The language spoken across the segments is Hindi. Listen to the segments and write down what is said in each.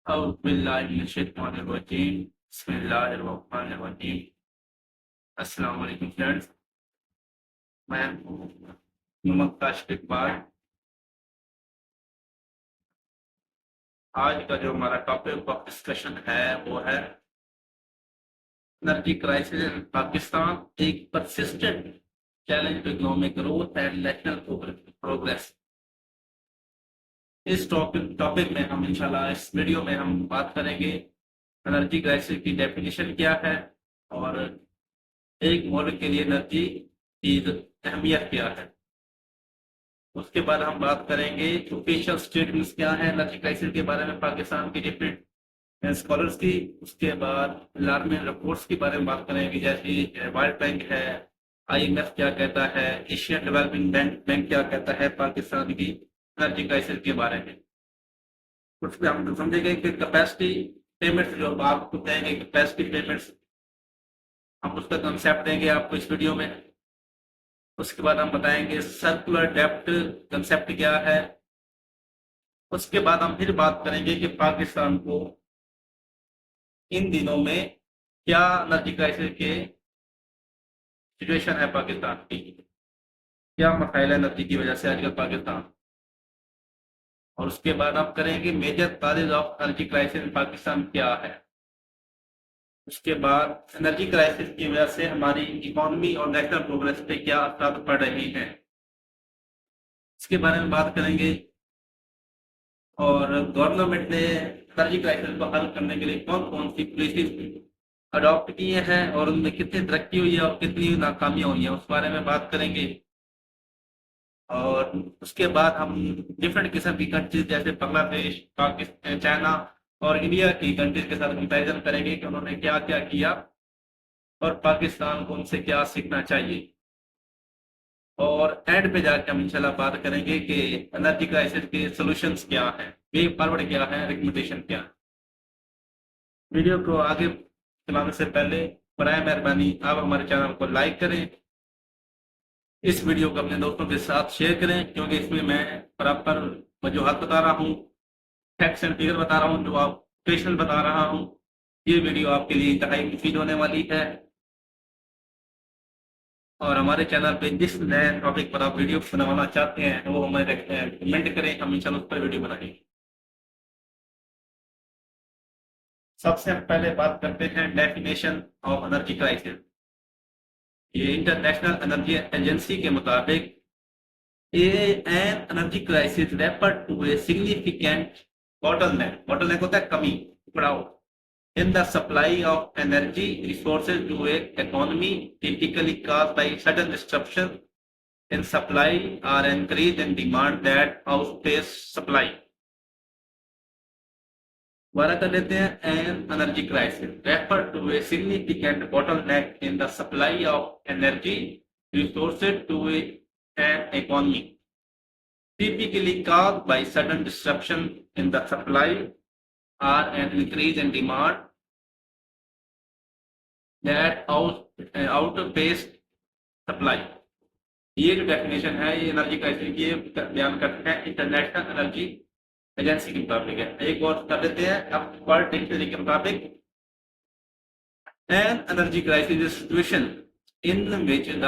औज़ुबिल्लाहिमिनश्शैतानिर्रजीम बिस्मिल्लाहिर्रहमानिर्रहीम। अस्सलाम वालेकुम फ्रेंड्स, मैं हूँ मोहम्मद काशिफ इकबाल। आज का जो हमारा टॉपिक ऑफ डिस्कशन है वो है एनर्जी क्राइसिस इन पाकिस्तान, एक persistent challenge to economic growth and national progress. इस टॉपिक टॉपिक में हम इंशाल्लाह इस वीडियो में हम बात करेंगे एनर्जी क्राइसिस की डेफिनेशन क्या है और एक मुल्क के लिए एनर्जी की अहमियत क्या है। उसके बाद हम बात करेंगे ऑफिशियल स्टेटमेंट्स क्या है एनर्जी क्राइसिस के बारे में पाकिस्तान के डिफरेंट स्कॉलर्स की। उसके बाद अलार्मिंग रिपोर्ट्स के बारे में बात करेंगे, जैसे वर्ल्ड बैंक है, आईएमएफ क्या कहता है, एशियन डेवलपमेंट बैंक क्या कहता है पाकिस्तान की एनर्जी क्राइसिस के बारे में। उसमें हम समझेंगे कि कैपेसिटी पेमेंट्स जो आपको देंगे, कैपेसिटी पेमेंट्स हम उसका कंसेप्ट देंगे आपको इस वीडियो में। उसके बाद हम बताएंगे सर्कुलर डेप्ट कंसेप्ट क्या है। उसके बाद हम फिर बात करेंगे कि पाकिस्तान को इन दिनों में क्या एनर्जी क्राइसिस के सिचुएशन है, पाकिस्तान की क्या मसाइल है एनर्जी की वजह से आजकल पाकिस्तान। और उसके बाद हम करेंगे major causes of energy crisis in Pakistan क्या है। उसके बाद एनर्जी क्राइसिस की वजह से हमारी इकोनॉमी और नेशनल प्रोग्रेस पे क्या असर पड़ रही हैं, इसके बारे में बात करेंगे। और गवर्नमेंट ने एनर्जी क्राइसिस को हल करने के लिए कौन कौन सी पॉलिसीज अडॉप्ट किए हैं और उनमें कितनी तरक्की हुई है और कितनी नाकामियां हुई हैं, उस बारे में बात करेंगे। और उसके बाद हम डिफरेंट किस्म की कंट्रीज जैसे बांग्लादेश, पाकिस्तान, चाइना और इंडिया की कंट्रीज के साथ कंपेरिजन करेंगे कि उन्होंने क्या क्या किया और पाकिस्तान को उनसे क्या सीखना चाहिए। और एंड पे जाके हम इंशाल्लाह बात करेंगे कि एनर्जी क्राइसिस के सॉल्यूशंस क्या हैं, वे फॉरवर्ड क्या है, रिकमेंडेशन क्या है। वीडियो को आगे चलाने से पहले बराए मेहरबानी आप हमारे चैनल को लाइक करें, इस वीडियो को अपने दोस्तों के साथ शेयर करें, क्योंकि इसमें मैं प्रॉपर वजूहत बता रहा हूँ, फैक्ट्स एंड फिगर बता रहा हूँ, जो आप क्वेश्चन बता रहा हूँ। ये वीडियो आपके लिए इंतहाई मुफीद होने वाली है। और हमारे चैनल पे जिस नए टॉपिक पर आप वीडियो बनवाना चाहते हैं वो हमें कमेंट करें, हम इंशाल्लाह उस पर वीडियो बनाएंगे। सबसे पहले बात करते हैं डेफिनेशन ऑफ एनर्जी क्राइसिस। ये इंटरनेशनल एनर्जी एजेंसी के मुताबिक an energy crisis refer to a significant bottleneck होता है कमी, पड़ाव in the supply of energy resources to a economy, typically caused by sudden disruption in supply or increase in demand that outpace supply। दोबारा कर लेते हैं। An energy crisis refer to a significant bottleneck in the supply of energy resources to an economy, typically caused by sudden disruption in the supply or an increase in demand that outpace supply. ये जो डेफिनेशन है ये एनर्जी क्राइसिस की बयान करते हैं इंटरनेशनल एनर्जी एजेंसी के मुताबिक है। एक और कर देते हैं अब वर्ल्ड डिक्शनरी के मुताबिक। An energy crisis is situation in which the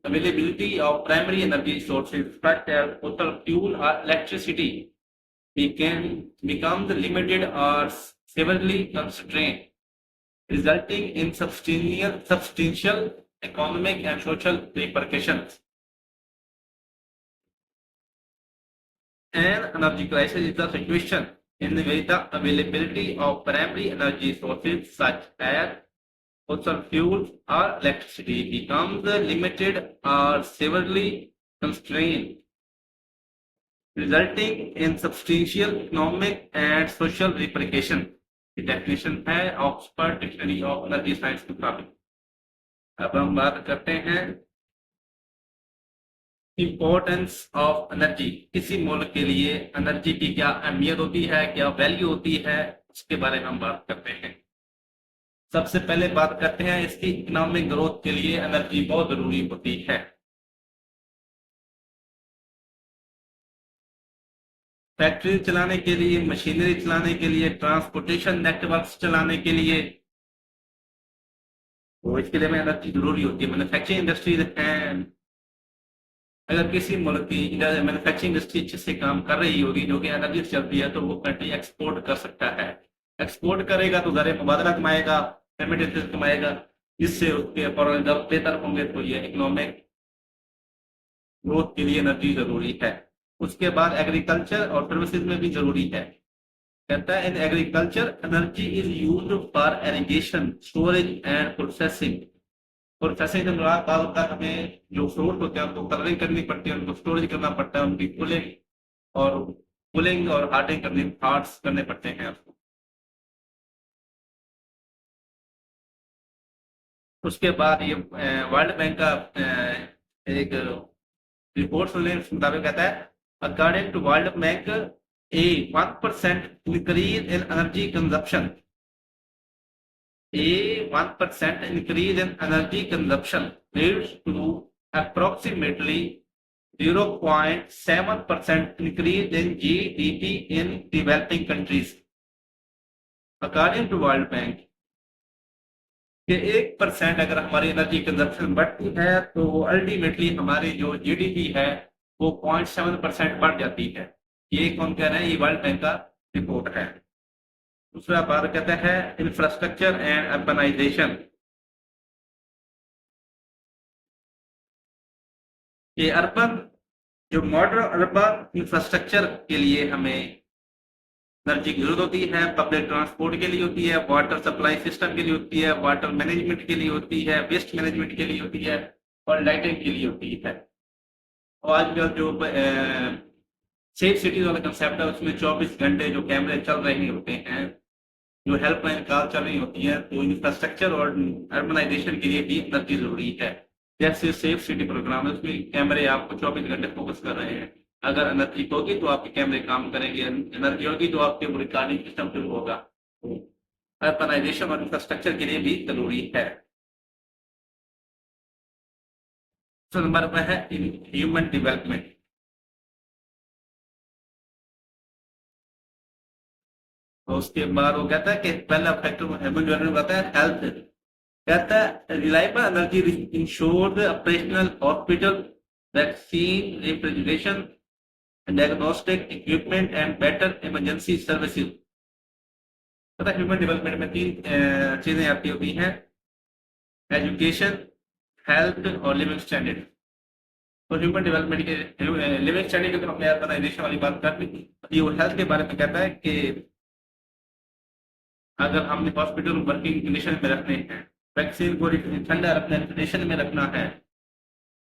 availability of primary energy sources such as fossil fuel or electricity becomes limited or severely constrained, resulting in substantial economic and social repercussions। An energy crisis is a situation in which the availability of primary energy sources such as fossil fuels or electricity becomes limited or severely constrained, resulting in substantial economic and social repercussions। की डेफिनेशन है Oxford dictionary of energy science के मुताबिक। अब हम बात करते हैं इंपॉर्टेंस ऑफ एनर्जी। किसी मुल्क के लिए एनर्जी की क्या अहमियत होती है, क्या वैल्यू होती है, उसके बारे में हम बात करते हैं। सबसे पहले बात करते हैं इसकी इकोनॉमिक ग्रोथ के लिए एनर्जी बहुत जरूरी होती है। फैक्ट्री चलाने के लिए, मशीनरी चलाने के लिए, ट्रांसपोर्टेशन नेटवर्क चलाने के लिए, तो इसके लिए हमें एनर्जी जरूरी होती है। मैन्युफैक्चरिंग इंडस्ट्रीज हैं, अगर किसी मुल्क की मैन्युफैक्चरिंग इंडस्ट्री अच्छे से काम कर रही होगी, जो कि एनर्जी से चलती है, तो वो कंट्री एक्सपोर्ट कर सकता है। एक्सपोर्ट करेगा तो ज़रिए मुबादला कमाएगा, रेमिटेंस कमाएगा, जिससे उसके फॉरेन जब बेहतर होंगे तो ये इकोनॉमिक ग्रोथ के लिए एनर्जी जरूरी है। उसके बाद एग्रीकल्चर और सर्विसेज में भी जरूरी है। कहता है in agriculture energy is used for irrigation, storage and processing. Processing से मुराद बात होता है हमें जो फ्रूट होते हैं उनको कलरिंग करनी पड़ती है, उनको स्टोरेज करना पड़ता है, उनकी कूलिंग और हार्टिंग करनी हार्ट्स करने पड़ते हैं आपको। उसके बाद ये वर्ल्ड बैंक का एक रिपोर्ट सुनने के मुताबिक कहता है according to world bank a 1% increase in energy consumption, a 1% increase in energy consumption leads to approximately 0.7% increase in GDP in developing countries. According to World Bank, कि 1% अगर हमारी एनर्जी कंजप्शन बढ़ती है तो अल्टीमेटली हमारी जो जीडीपी है वो 0.7% बढ़ जाती है। ये कौन कह रहे हैं? ये वर्ल्ड बैंक का रिपोर्ट है। दूसरा बात कहता है इंफ्रास्ट्रक्चर एंड अर्बनाइजेशन। ये अर्बन जो मॉडर्न अर्बन इंफ्रास्ट्रक्चर के लिए हमें एनर्जी की जरूरत होती है। पब्लिक ट्रांसपोर्ट के लिए होती है, वाटर सप्लाई सिस्टम के लिए होती है, वाटर मैनेजमेंट के लिए होती है, वेस्ट मैनेजमेंट के लिए होती है और लाइटिंग के लिए होती है। और आजकल जो सेफ सिटीज वाला कंसेप्ट है उसमें 24 घंटे जो कैमरे चल रहे होते हैं, जो हेल्पलाइन कॉल चल रही होती है, तो इंफ्रास्ट्रक्चर और अर्बनाइजेशन के लिए भी एनर्जी जरूरी है। जैसे सेफ सिटी प्रोग्राम है उसमें कैमरे आपको 24 घंटे फोकस कर रहे हैं। अगर एनर्जी होगी तो आपके कैमरे काम करेंगे, एनर्जी होगी तो आपके रिकॉर्डिंग सिस्टम शुरू होगा। अर्बनाइजेशन और इंफ्रास्ट्रक्चर के लिए भी जरूरी है। नंबर में है ह्यूमन डेवलपमेंट। तो उसके बाद वो कहता है कि पहला फैक्टर ह्यूमन डेवलपमेंट कहता है हेल्थ। कहता है reliable energy ensure the operational hospital, vaccine, refrigeration, diagnostic equipment and better emergency services. कहता है ह्यूमन डेवलपमेंट में 3 चीजें आती होती हैं, एजुकेशन, हेल्थ और लिविंग स्टैंडर्ड। तो ह्यूमन डेवलपमेंट के लिविंग स्टैंडर्ड की तो हमने अर्बनाइजेशन वाली बात कर ली। ये हेल्थ के बारे में कहता है कि अगर हमने हॉस्पिटल वर्किंग कंडीशन में रखने हैं, वैक्सीन को ठंडा रखना है, कंडीशन में रखना है,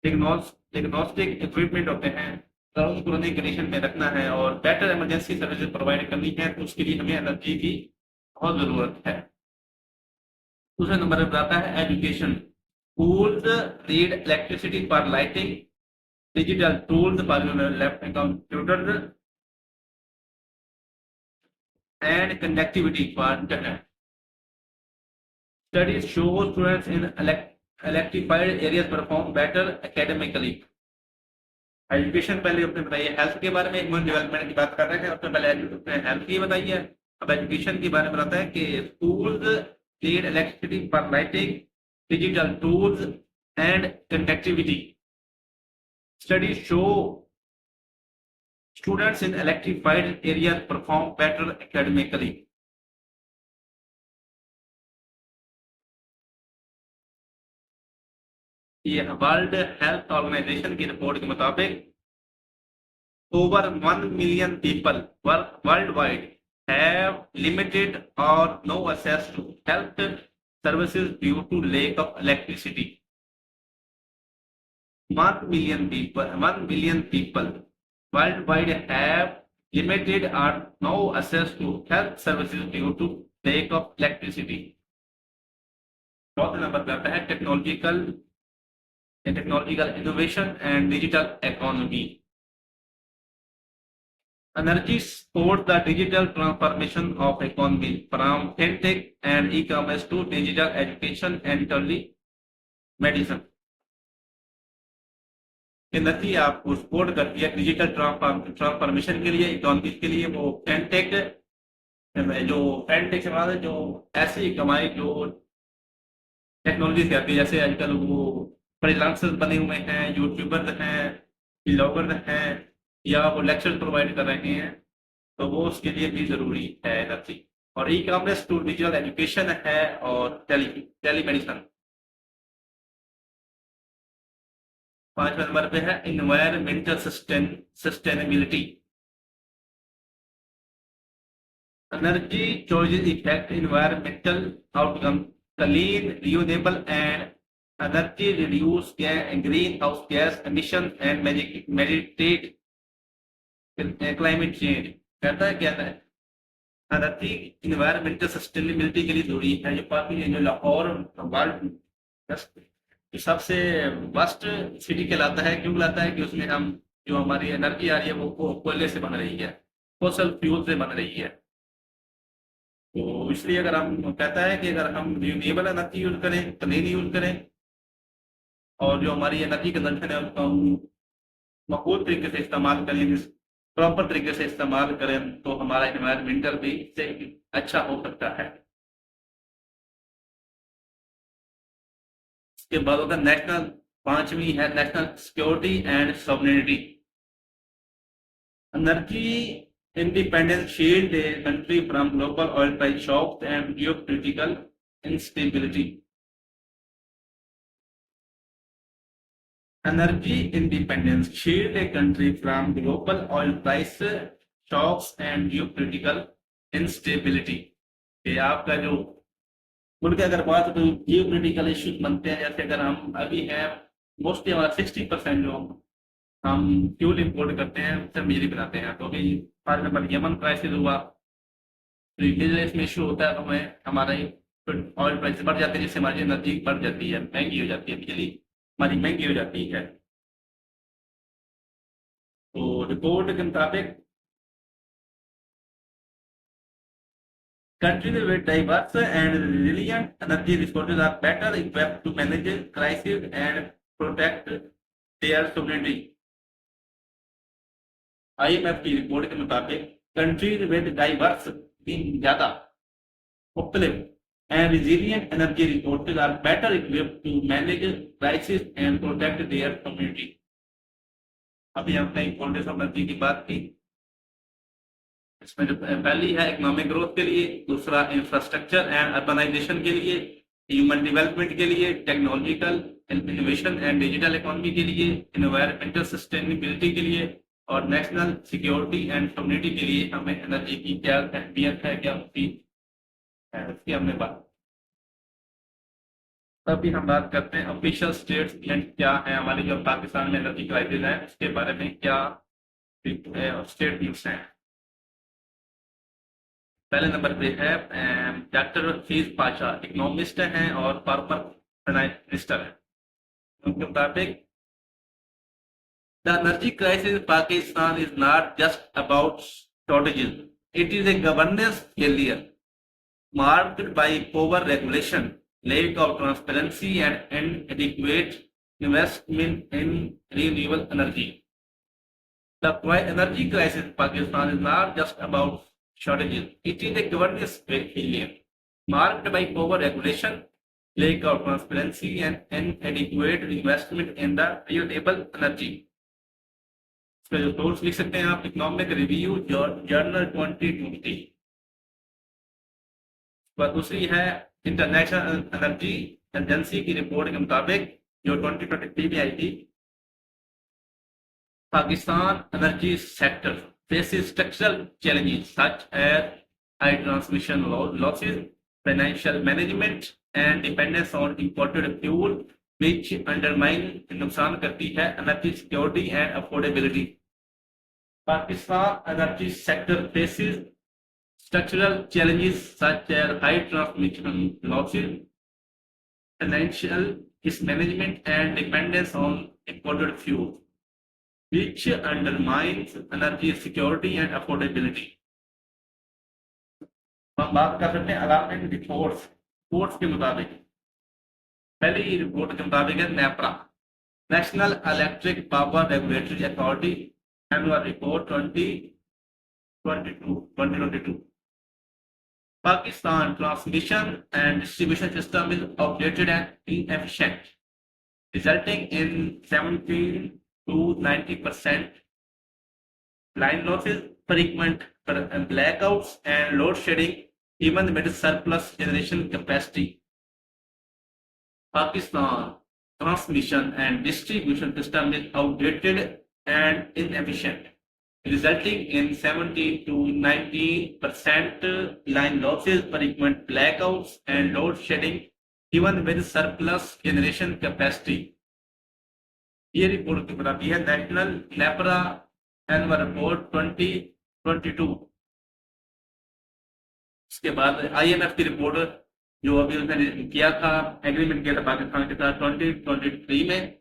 डिग्नोस्टिक इक्विपमेंट होते हैं तो उनको रनिंग कंडीशन में रखना है और बेटर इमरजेंसी सर्विसेज प्रोवाइड करनी है, तो उसके लिए हमें एनर्जी की बहुत जरूरत है। दूसरे नंबर पर आता है education. Schools need electricity for lighting, digital tools for laptop computers and connectivity for internet. Studies show students in electrified areas perform better academically. Education पहले आपने बताई है, हेल्थ के बारे में ह्यूमन डेवलपमेंट की बात कर रहे थे, उसमें पहले हेल्थ की बताई है। अब एजुकेशन के बारे में बताता है कि schools need electricity for lighting, digital tools and connectivity. Studies show students in electrified areas perform better academically. ये वर्ल्ड हेल्थ ऑर्गेनाइजेशन की रिपोर्ट के मुताबिक over 1 million people worldwide have limited or no access to health services due to lack of electricity. 1 billion people worldwide have limited or no access to health services due to lack of electricity. चौथे नंबर पे आता है technological innovation and digital economy. Energy supports the digital transformation of economy from fintech and e-commerce to digital education and telemedicine. Energy आपको सपोर्ट करती है डिजिटल ट्रांसफॉर्मेशन के लिए, इकोनॉमी के लिए। वो फेनटेक जो फेनटेक से बाद जो ऐसी कमाई जो टेक्नोलॉजी से आती है, जैसे आजकल वो फ्रीलांसर्स बने हुए हैं, यूट्यूबर हैं, ब्लॉगर हैं, या वो लेक्चर प्रोवाइड कर रहे हैं, तो वो उसके लिए भी ज़रूरी है एनर्जी। और e commerce to digital education है, और टेली मेडिसन। 5वें नंबर पे है environmental sustainability. Energy choices effect environmental outcome, clean renewable and energy reduce green house gas emission and meditate climate change. कहता है क्या है, एनर्जी इन्वायरमेंटल सस्टेनेबिलिटी के लिए जरूरी है। जो काफी जो लाहौर वर्ल्ड सबसे वर्स्ट सिटी कहलाता है, क्यों कहलाता है कि उसमें हम जो हमारी एनर्जी आ रही है वो कोयले से बन रही है, फॉसल फ्यूल से बन रही है। तो इसलिए अगर हम कहता है कि अगर हम रिन्यूएबल एनर्जी यूज करें, क्लीन यूज करें, और जो हमारी एनर्जी कंजम्पशन है उसको हम मकबूल तरीके से इस्तेमाल करें, प्रॉपर तरीके से इस्तेमाल करें, तो हमारा इन्वायरमेंटल भी इससे अच्छा हो सकता है। इसके बाद होगा नेशनल, 5वीं है national security and sovereignty. Energy independence shield a country from global oil price shocks and geopolitical instability. Energy independence shield a country from global oil price shocks and geopolitical instability. ये आपका जो मुल्क अगर बात तो जियोपोलिटिकल इश्यूज बनते हैं, जैसे अगर हम अभी हैं मोस्टली हमारा 60% जो हम फ्यूल इंपोर्ट करते हैं उससे बिजली बनाते हैं। तो अभी फॉर एग्जाम्पल यमन क्राइसिस हुआ, तो मिडिल ईस्ट में इशू होता है, तो हमें हमारा ऑयल प्राइस बढ़ जाते हैं, जिससे हमारी एनर्जी बढ़ जाती है, महंगी हो जाती है, बिजली हमारी महंगी हो जाती है। तो रिपोर्ट के मुताबिक countries with diverse and resilient energy resources are better equipped to manage crises and protect their sovereignty. IMF की रिपोर्ट के मुताबिक कंट्रीज विद डाइवर्स ज्यादा मुख्तलिफ and resilient energy resources are better equipped to manage crisis and protect their community. अभी हमने इम्पोर्टेंस ऑफ एनर्जी की बात की। इसमें जो पहली है इकोनॉमिक ग्रोथ के लिए, दूसरा इंफ्रास्ट्रक्चर एंड अर्बनाइजेशन के लिए, ह्यूमन डेवलपमेंट के लिए, technological innovation and digital economy के लिए, एनवायरमेंटल सस्टेनेबिलिटी के लिए, और नेशनल सिक्योरिटी एंड कम्युनिटी के लिए हमें एनर्जी की क्या अहमियत है, क्या उसकी है, उसकी हमने बात। तभी हम बात करते हैं ऑफिशियल स्टेटमेंट क्या है हमारी, जो पाकिस्तान में एनर्जी क्राइसिस है उसके बारे में क्या स्टेटमेंट्स हैं। पहले नंबर पे है डॉक्टर हफीज पाशा, इकोनॉमिस्ट हैं और फॉर्मर फाइनेंस मिनिस्टर हैं। उनके मुताबिक the energy crisis in Pakistan is not just about shortages, it is a governance failure marked by poor regulation, lack of transparency, and inadequate investment in renewable energy. The energy crisis in Pakistan is not just about shortages, it is a governance failure marked by poor regulation, lack of transparency, and inadequate investment in the renewable energy. इसका जो सोर्स लिख सकते हैं आप, इकोनॉमिक रिव्यू जर्नल 2020। दूसरी है इंटरनेशनल एनर्जी एजेंसी की रिपोर्ट के मुताबिक जो 2023 में आई थी, Pakistan energy sector faces structural challenges such as high transmission losses, financial management and dependence on imported fuel which undermine, नुकसान करती है energy security and affordability. Pakistan energy sector faces structural challenges such as high transmission losses, financial mismanagement, and dependence on imported fuel, which undermines energy security and affordability. हम बात कर सकते हैं अलार्मिंग रिपोर्ट्स के मुताबिक। पहली रिपोर्ट के मुताबिक है NEPRA, National Electric Power Regulatory Authority Annual Report 2022. Pakistan transmission and distribution system is outdated and inefficient, resulting in 17 to 90% line losses, frequent blackouts, and load shedding, even with surplus generation capacity. Pakistan transmission and distribution system is outdated and inefficient, resulting in 70 to 90% line losses, frequent blackouts, and load shedding, even with surplus generation capacity. ये रिपोर्ट बनाती है नेशनल नेपरा एनुअल रिपोर्ट 2022। उसके बाद IMF की रिपोर्ट जो अभी उसने किया था, एग्रीमेंट किया था पाकिस्तान के साथ 2023 में।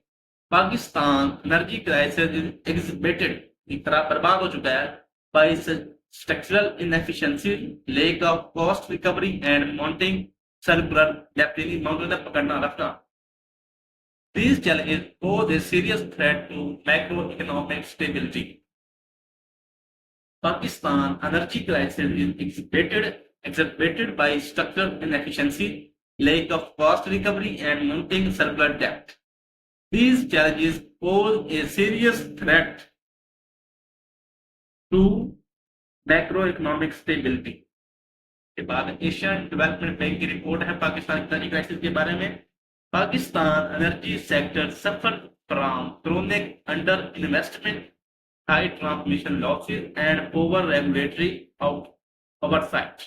पाकिस्तान एनर्जी क्राइसिस एग्जिबिटेड, एक तरह बर्बाद हो चुका है by structural inefficiency, lack of cost recovery and mounting circular डेप्थ, माउंटेन पकड़ना रखना। These challenges pose a serious threat to macroeconomic stability. Pakistan energy crisis is exacerbated by structural inefficiency, lack of cost recovery, and mounting circular debt. These challenges pose a serious threat to macroeconomic stability. के बाद एशियन डेवलपमेंट बैंक की रिपोर्ट है पाकिस्तान की एनर्जी क्राइसिस के बारे में। Pakistan energy sector suffered from chronic underinvestment, high transmission losses, and poor regulatory oversight.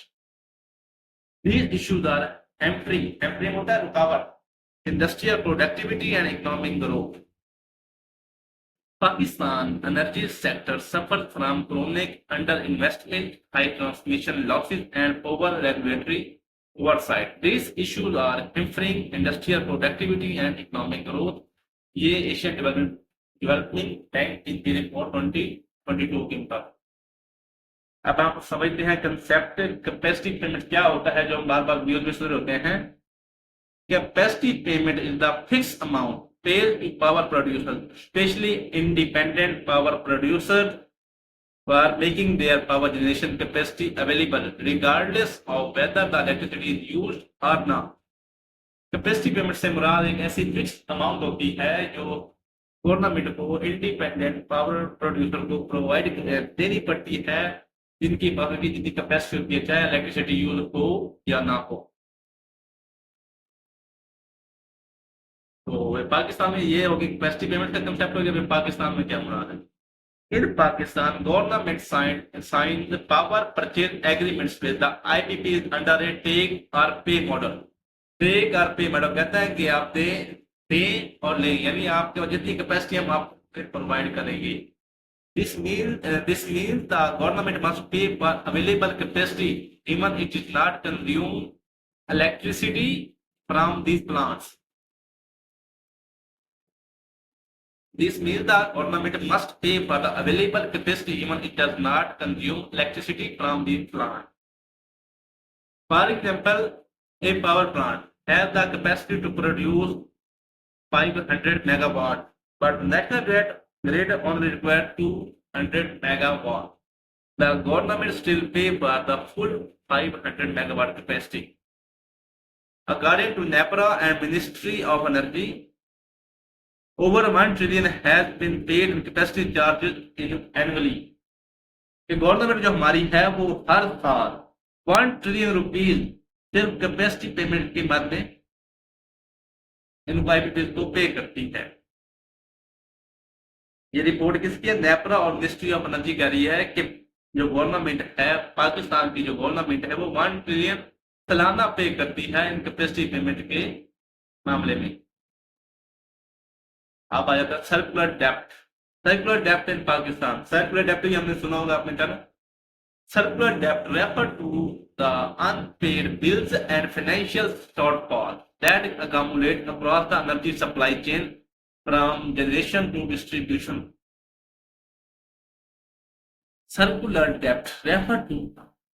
These issues are hampering होता है रुकावट, industrial productivity and economic growth. Pakistan energy sector suffered from chronic underinvestment, high transmission losses, and poor regulatory oversight. These issues are hampering industrial productivity and economic growth. ये एशियन डेवलपमेंट बैंक की रिपोर्ट 2022 के मुताबिक। अब आप समझते हैं कंसेप्ट कैपेसिटी पेमेंट क्या होता है, जो हम बार बार न्यूज में सुन रहे होते हैं। Capacity payment is the fix amount paid to power producers, especially independent power producers, for making their power generation capacity available regardless of whether the electricity is used or not. Capacity payment से मुराद एक ऐसी फिक्स अमाउंट होती है जो गवर्नमेंट को इंडिपेंडेंट पावर प्रोड्यूसर को प्रोवाइड देनी पड़ती है, जिनकी पावर की जितनी कैपेसिटी होती है, चाहे इलेक्ट्रिसिटी यूज हो या ना हो। तो पाकिस्तान में ये होगी कैपेसिटी पेमेंट का कंसेप्ट हो गया। पाकिस्तान में क्या मुराद है? In Pakistan, government signed power purchase agreements with the IPPs under a take or pay model. Take or pay model कहता है कि आप दें और लें, यानी आपके जितनी कैपेसिटी हम आपको प्रोवाइड करेंगे। This means the government must pay for available capacity even it is not consume electricity from these plants. This means the government must pay for the available capacity even it does not consume electricity from the plant. For example, a power plant has the capacity to produce 500 megawatt, but national grid only requires 200 megawatt. The government still pay for the full 500 megawatt capacity. According to NEPRA and Ministry of Energy, over 1 trillion has been paid in capacity charges annually. Government जो हमारी है वो हर साल 1 ट्रिलियन रुपीज सिर्फ कैपेसिटी पेमेंट के मद में इन आईपीपीज को पे करती है। ये रिपोर्ट किसकी है? नेपरा और मिनिस्ट्री ऑफ एनर्जी कह रही है कि जो गवर्नमेंट है, पाकिस्तान की जो गवर्नमेंट है, वो 1 ट्रिलियन सालाना पे करती है इन कैपेसिटी पेमेंट के मामले में। आप आ जाता है सर्कुलर डेप्ट इन पाकिस्तान। सर्कुलर डेप्ट भी हमने सुना होगा आपने कहा। सर्कुलर डेप्ट refer to the unpaid bills and financial shortfall that accumulate across the energy supply chain from generation to distribution. Circular debt refer to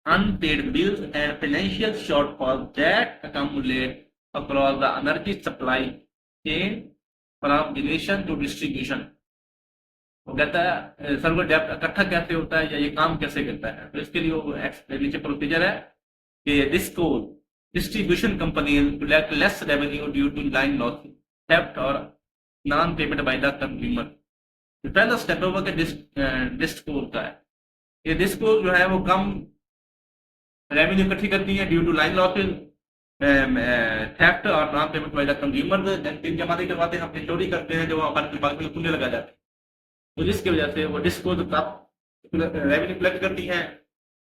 unpaid bills and financial shortfalls that accumulate across the energy supply chain from generation to distribution. वो कहता है सर्वर डेप्थ इकट्ठा कैसे होता है या ये काम कैसे करता है। तो इसके लिए वो नीचे प्रोसीजर है कि this code distribution companies collect less revenue due to line loss, theft or non-payment by the consumer। तो पहला स्टेप होगा कि डिस्कोड का है। ये डिस्कोड जो है वो कम रेवेन्यू इकट्ठी करती है due to line losses, theft और non payment by the consumer. दिन जमा नहीं करवाते, हम चोरी करते हैं जो हमारे दिमाग में कुंडे लगा जाते हैं, तो जिसकी वजह से वो डिस्कोड रेवेन्यू कलेक्ट करती है।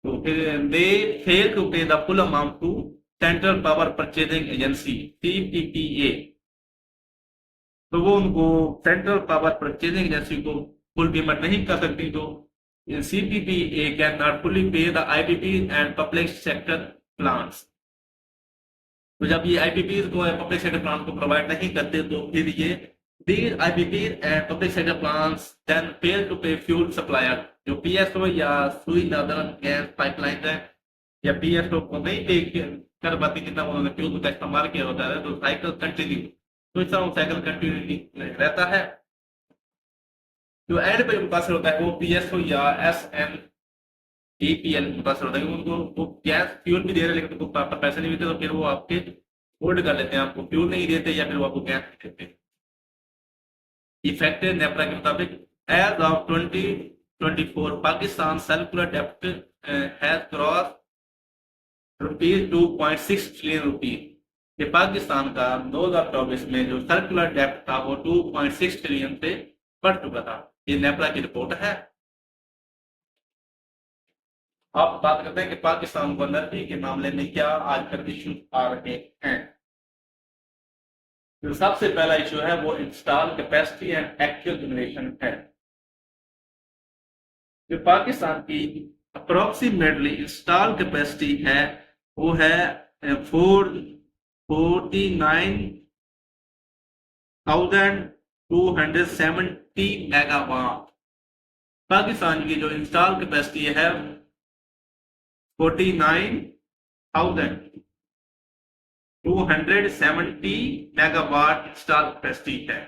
तो फिर they fail to pay the full amount to central power purchasing agency CPPA। तो वो उनको सेंट्रल पावर परचेजिंग एजेंसी को फुल पेमेंट नहीं कर सकती। तो CPPA can not fully pay the IPP and public sector plants. तो जब ये IPP को पब्लिक सेक्टर प्लांट को प्रोवाइड नहीं करते तो फिर ये these IPP and public sector plants then fail to pay fuel supplier. जो PSO या सुई नॉर्दर्न गैस पाइपलाइन है या PSO को नहीं पे कर पाती जितना उन्होंने फ्यूल का इस्तेमाल किया होता है, तो साइकिल कंटिन्यू, तो इस तरह साइकिल कंटिन्यू रहता है। जो एंड पे मुतासर होता है वो PSO या SNEPL मुतासर होता है। उनको वो गैस फ्यूल भी दे रहे हैं लेकिन उनको प्रॉपर पैसे नहीं देते, तो फिर वो आपके होल्ड कर लेते हैं, आपको फ्यूल नहीं देते या फिर वो आपको गैस नहीं देते। इफेक्टिव नेपरा के मुताबिक एज ऑफ 2024 पाकिस्तान सर्कुलर डेप्ट हैज क्रॉस ₹2.6 ट्रिलियन। कि पाकिस्तान का 2024 में जो सर्कुलर डेप्ट था वो 2.6 ट्रिलियन से बढ़ चुका था। ये नेपरा की रिपोर्ट है। अब बात करते हैं कि पाकिस्तान को एनर्जी के मामले में क्या आजकल इश्यूज आ रहे हैं। जो सबसे पहला इशू है वो install capacity and actual generation है। जो पाकिस्तान की अप्रोक्सीमेटली इंस्टॉल कैपेसिटी है वो है 49,270 मेगावाट। पाकिस्तान की जो इंस्टॉल कैपेसिटी है 49,270 मेगावाट इंस्टॉल कैपेसिटी है।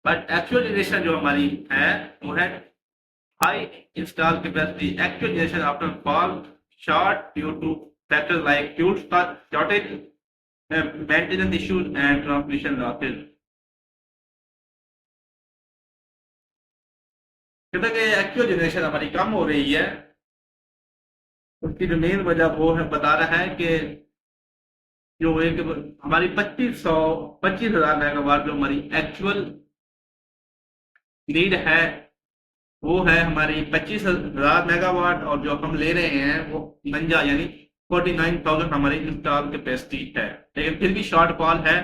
बट एक्चुअल जनरेशन जो हमारी है वो है high install capacity. Actual generation after fall short due two factors like fuel shortage, maintenance issues and transmission losses. कहते हैं कि एक्चुअल जनरेशन हमारी कम हो रही है, उसकी जो मेन वजह वो है बता रहा है कि जो एक हमारी 25,000 मेगावाट जो हमारी एक्चुअल नीड है वो है हमारी 25,000 मेगावाट, और जो हम ले रहे हैं वो 49 यानी 49,000 हमारी इंस्टॉल कैपेसिटी है। लेकिन फिर भी शॉर्ट फॉल है।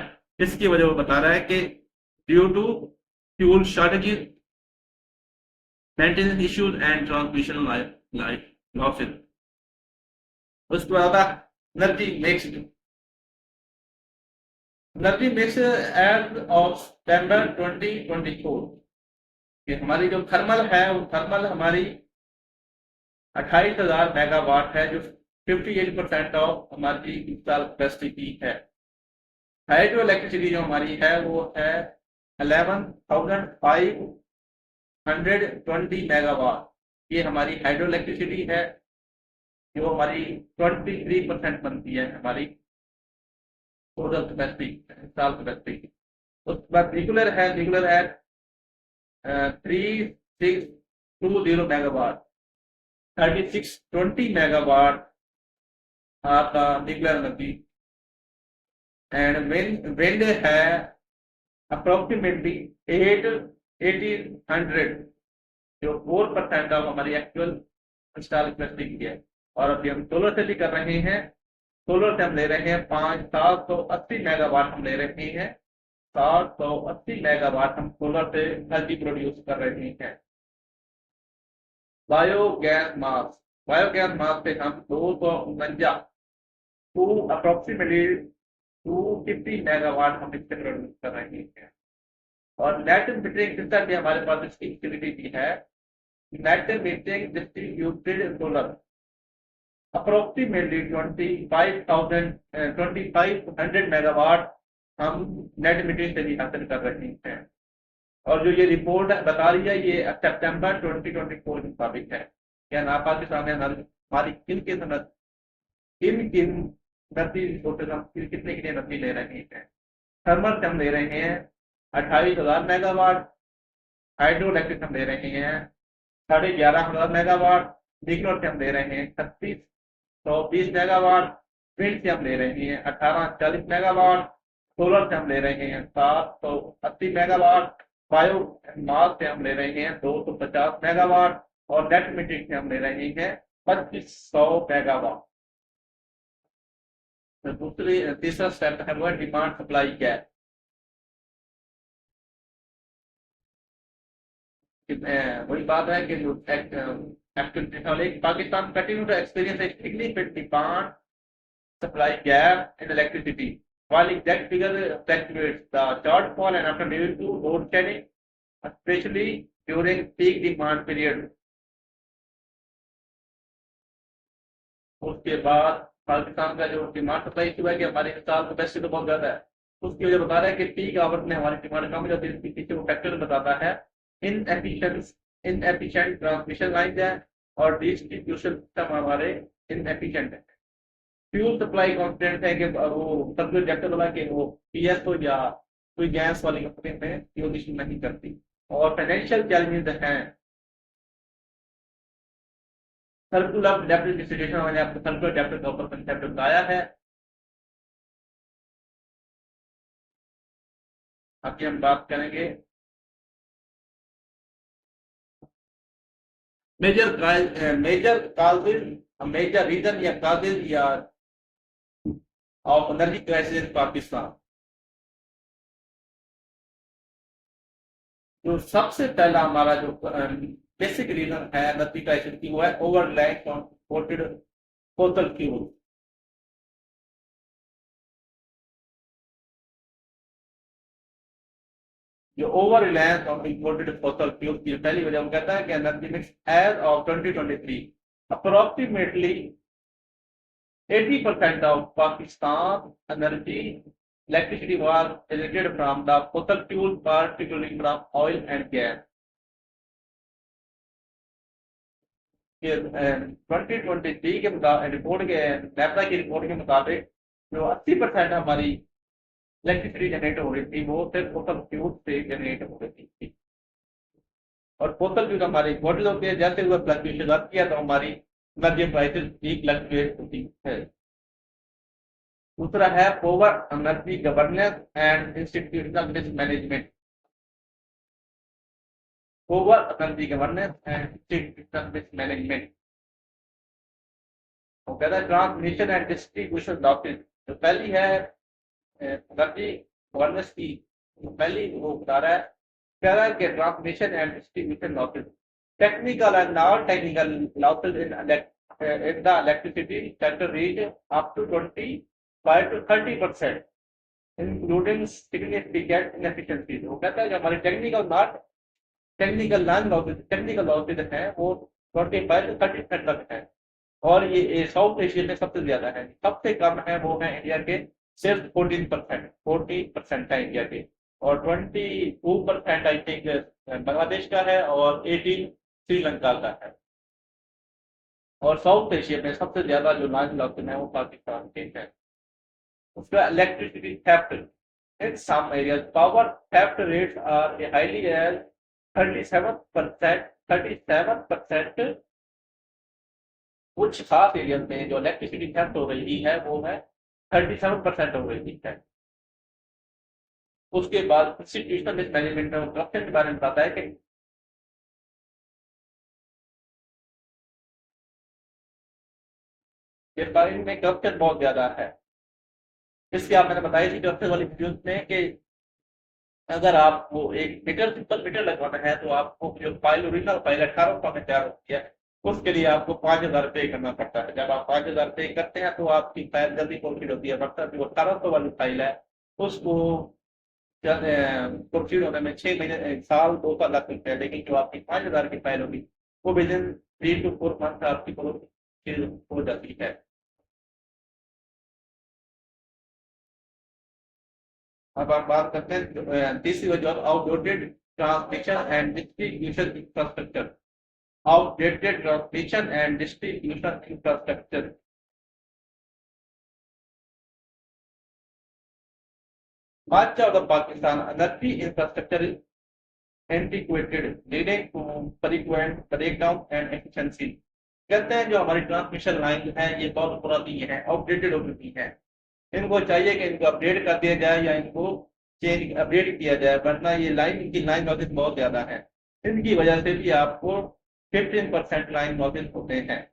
इसकी वजह वो बता रहा है कि due to fuel shortages, maintenance issues and transmission losses. उसके बाद energy mix. Energy mix as of September 2024 कि हमारी जो थर्मल है वो थर्मल हमारी 28,000 मेगावाट है, जो 58% ऑफ हमारी इंस्टॉल कैपेसिटी है। हाइड्रो इलेक्ट्रिसिटी जो हमारी है वो है 11,520 मेगावाट। ये हमारी हाइड्रो इलेक्ट्रिसिटी है जो हमारी 23% बनती है हमारी टोटल कैपेसिटी इंस्टॉल कैपेसिटी। उसके बाद न्यूक्लियर है 3620 मेगावाट, 3620 मेगावाट आपका न्यूक्लियर एनर्जी। एंड विंड है अप्रोक्सीमेटली 1800 जो 4% ऑफ हमारी एक्चुअल इंस्टॉल कैपेसिटी की है। और अभी हम सोलर से भी कर रहे हैं। सोलर से हम ले रहे हैं 780 मेगावाट हम ले रहे हैं। 780 मेगावाट हम सोलर से एनर्जी प्रोड्यूस कर रहे हैं। बायोगैस मास पे हम 249 अप्रोक्सीमेटली 250 मेगावाट हम इससे प्रोड्यूस कर रहे हैं। और नेट मीटरिंग सिस्टम भी हमारे पास इसकी फैसिलिटी भी है। Net metering distributed solar approximately 2500 megawatt हम नेट मीटरिंग से भी हासिल कर रहे हैं। और जो ये रिपोर्ट बता रही है ये सितंबर 2024 के मुताबिक है। क्या नापा के सामने हमारी किन किन नकदी रिसोर्सेज हम कितने कितने नकदी ले रहे हैं। थर्मल से हम ले रहे हैं 28,000 मेगावाट, हाइड्रो इलेक्ट्रिक हम ले रहे हैं 11,500 मेगावाट, न्यूक्लियर से हम ले रहे हैं 3620 मेगावाट, विंड से हम ले रहे हैं 1840 मेगावाट, सोलर से हम ले रहे हैं 780 मेगावाट, बायो मास से हम ले रहे हैं 250 मेगावाट, और नेट मीटरिंग से हम ले रहे हैं 2500 मेगावाट। तो तीसरा स्टेप है वो डिमांड सप्लाई गैप। वही बात है कि जो Pakistan continue to experience a significant demand supply gap in electricity, while exact figure fluctuates. The shortfall and after due to load shedding, especially during peak demand period. उसके बाद पाकिस्तान का जो डिमांड सप्लाई इशू है कि हमारे हिसाब कैपेसिटी तो बहुत ज्यादा है, उसकी वजह बता रहा है कि पीक आवर में हमारी डिमांड कम हो जाती है। इसके पीछे वो फैक्टर बताता है इनएफिशिएंट ट्रांसमिशन लाइन है और डिस्ट्रीब्यूशन सिस्टम हमारे इनएफिशिएंट है। फ्यूल सप्लाई कॉन्फिडेंट है कि वो सब जो रिएक्टर वाला कि वो पीएसओ या कोई गैस वाली कंपनी में फ्यूल इशू नहीं करती। और फाइनेंशियल चैलेंजेस हैं। सर्कुलर डेप्थ डिस्ट्रीब्यूशन मैंने आपको सर्कुलर डेप्थ का ऊपर कंसेप्ट बताया है। अभी हम बात करेंगे मेजर काजेज, मेजर रीजन या काजेज या of energy crisis in Pakistan. जो सबसे पहला हमारा जो बेसिक रीजन है एनर्जी क्राइसिस की वो है over reliance on imported fossil fuel. जो over reliance on imported fossil fuel की पहली वजह वो कहता है कि energy mix as of 2023 approximately 80% of Pakistan energy electricity was generated from the fossil fuel, particularly from oil and gas. 2023 के रिपोर्ट के नेपरा की रिपोर्ट के मुताबिक जो 80% हमारी इलेक्ट्रिसिटी जनरेट हो रही थी वो सिर्फ फोसल फ्यूल से जनरेट हो रही थी। और फोसल फ्यूल हमारी इम्पोर्टेड होती है, जैसे हुआ फ्लक्चुएशन रद्द किया तो हमारी एनर्जी प्राइसेस भी फ्लक्चुएट होती है। दूसरा है power energy governance and institutional risk management. Power energy governance and institutional risk management वो कहता है ट्रांसमिशन एंड डिस्ट्रीब्यूशन लॉसेज। जो पहली है एनर्जी गवर्नेंस की, तो पहली वो बता रहा है, कह रहा है कि transmission and distribution losses, technical and non technical losses in the electricity sector reach up to 25 to 30%, including significant inefficiencies. वो कहता है कि हमारी टेक्निकल लॉसेज है वो 25 to 30% तक है। और ये साउथ एशिया में सबसे ज्यादा है। सबसे कम है वो है इंडिया के सिर्फ 14% है इंडिया के, और 22% आई थिंक बांग्लादेश का है, और 18 श्रीलंका का है। और साउथ एशिया में सबसे ज्यादा जो लार्ज लॉसेज है वो पाकिस्तान के है। उसका electricity theft in some areas power theft rates are as highly as 37%। कुछ खास एरिया में जो इलेक्ट्रिसिटी थेफ्ट हो रही है वो है 37% हो रही है। उसके बाद इंस्टीट्यूशनल रिस्क मैनेजमेंट में करप्शन के बारे में बताता है कि इस बारे में करप्शन बहुत ज्यादा है। इसकी आप मैंने बताई थी करप्शन वाली वीडियोस में कि अगर आपको एक मीटर सिंपल मीटर लगवाना है तो आपको जो फाइल ओरिजिनल फाइल 1800 में तैयार होती है उसके लिए आपको 5000 पे करना पड़ता है। जब आप 5000 पे करते हैं तो आपकी फाइल जल्दी कंप्लीट होती है। मतलब जो 1800 वाली फाइल है उसको कंप्लीट होने में 6 महीने, 1 साल 2 साल लग सकते हैं, लेकिन जो आपकी 5000 की फाइल होगी वो विद इन 3 to 4 मंथ आपकी हो जाती है। अब हम बात करते हैं तीसरी वजह, outdated transmission and distribution infrastructure. Outdated transmission and distribution infrastructure. Much of the Pakistan energy infrastructure is antiquated, leading to frequent breakdown and efficiency। कहते हैं जो हमारी ट्रांसमिशन लाइन है ये बहुत पुरानी है, आउटडेटेड हो चुकी है। इनको चाहिए कि इनको अपडेट कर दिया जाए या इनको चेंज अपडेट किया जाए, वरना ये लाइन, इनकी लाइन लॉसेज बहुत ज्यादा है। इनकी वजह से भी आपको 15% लाइन लॉसेज होते हैं।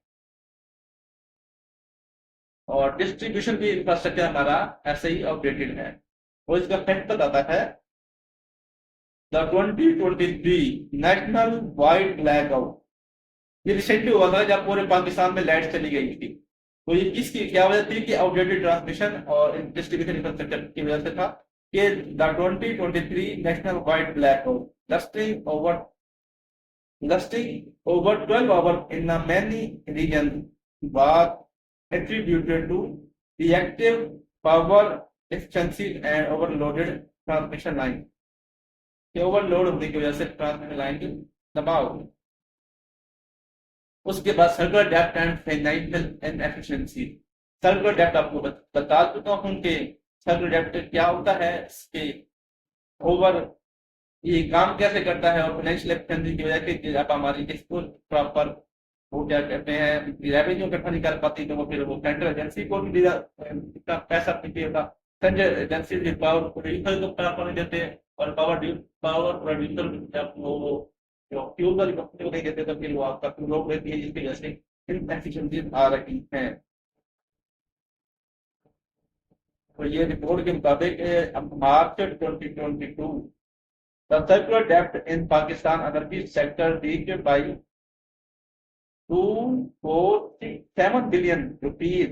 और डिस्ट्रीब्यूशन भी इंफ्रास्ट्रक्चर हमारा ऐसे ही अपडेटेड है। और इसका फैक्ट बताता है द 2023 नेशनल वाइड ब्लैकआउट। ये रिसेंटली हुआ था जब पूरे पाकिस्तान में लाइट चली गई थी। तो ये किसकी क्या वजह थी कि आउटडेटेड ट्रांसमिशन और डिस्ट्रीब्यूशन इंफ्रास्ट्रक्चर की वजह से था कि the 2023 national wide blackout lasting over 12 hours in the many regions was attributed to reactive power deficiency and overloaded transmission line। Overload होने की वजह से ट्रांसमिशन लाइन की दबाव। उसके बाद सर्कुलर डेप्थ एंड फाइनाइटल इनएफिशिएंसी। सर्कुलर डेप्थ आपको बता चुका हूं कि सर्कुलर डेप्थ क्या होता है, इसके ओवर ये काम कैसे करता है, और फाइनेंशियल एफिशिएंसी की वजह से आप हमारी इसको प्रॉपर वो क्या कहते हैं रेवेन्यू इकट्ठा नहीं कर पाती, तो वो फिर वो सेंट्रल एजेंसी को भी इतना पैसा नहीं देता। सेंट्रल एजेंसी पावर प्रोड्यूसर को प्रॉपर नहीं देते, और पावर प्रोड्यूसर जब वो जो फ्यूल वाली कंपनी को नहीं देते तो फिर वो आपका फ्यूल रोक देती है, जिसकी वजह से इनएफिशिएंसी आ रही है। तो ये रिपोर्ट के मुताबिक मार्च 2022 the circular debt in Pakistan energy sector reached by 247 billion rupees,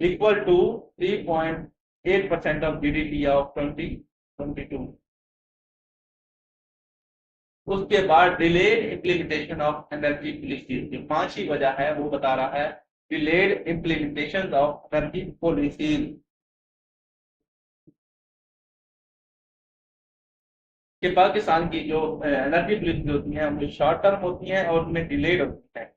equal to 3.8% of GDP of 2022। उसके बाद delayed implementation of energy policy, जो पांचवी वजह है वो बता रहा है delayed implementation of energy policy. कि पाकिस्तान की जो एनर्जी पॉलिसी होती है वो शॉर्ट टर्म होती है और उनमें डिलेड होती है,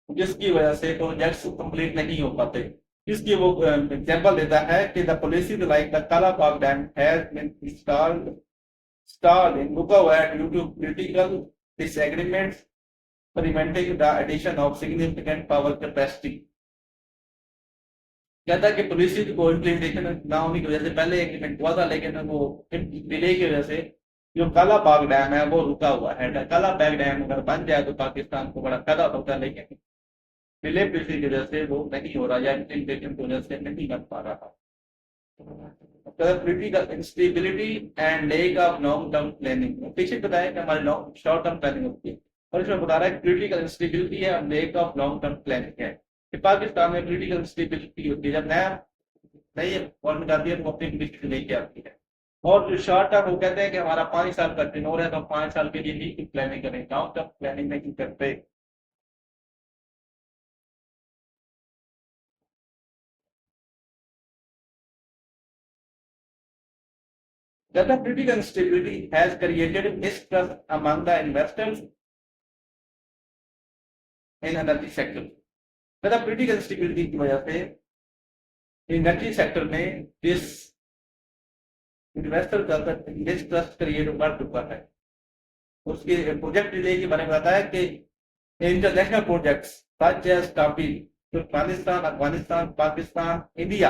जिसकी वजह से प्रोजेक्ट्स कंप्लीट नहीं हो पाते। इसकी वो एग्जांपल देता है कि the policy like the Kalabagh dam has been installed in Bukawat due to political disagreements preventing the addition of significant power capacity। कहता है कि पॉलिसी को इम्प्लीमेंटेशन ना होने की वजह से पहले इम्प्लीमेंट हुआ था, लेकिन वो डिले की वजह से जो काला बाग डैम है वो रुका हुआ है। काला बाग डैम अगर बन जाए तो पाकिस्तान को बड़ा फायदा होता है, लेकिन डिले पॉलिसी की वजह से वो नहीं हो रहा, या इम्प्लीमेंटेशन की वजह से नहीं बन पा रहा। Political instability and lake of long term planning. पीछे बताया कि हमारी लॉन्ग शॉर्ट टर्म प्लानिंग होती है, और इसमें बता रहा है पॉलिटिकल इंस्टेबिलिटी है और lake of long term planning है। पाकिस्तान में पॉलिटिकल इंस्टेबिलिटी होती है, जब नई गवर्नमेंट आती है तो अपनी पॉलिसी लेके आती है। और जो शॉर्ट टर्म वो कहते हैं कि हमारा 5 साल का टेन्योर है तो 5 साल के लिए ही प्लानिंग करें, लॉन्ग टर्म प्लानिंग नहीं करते। The political instability has created mistrust among the investors in energy sector। तथा political instability की वजह से एनर्जी सेक्टर में इन्वेस्टर का मिसट्रस्ट क्रिएट कर चुका है। उसके प्रोजेक्ट डिले के बारे में बताया है कि इंटरनेशनल प्रोजेक्ट्स सच एज काफी तुर्कमेनिस्तान, अफगानिस्तान, पाकिस्तान, इंडिया,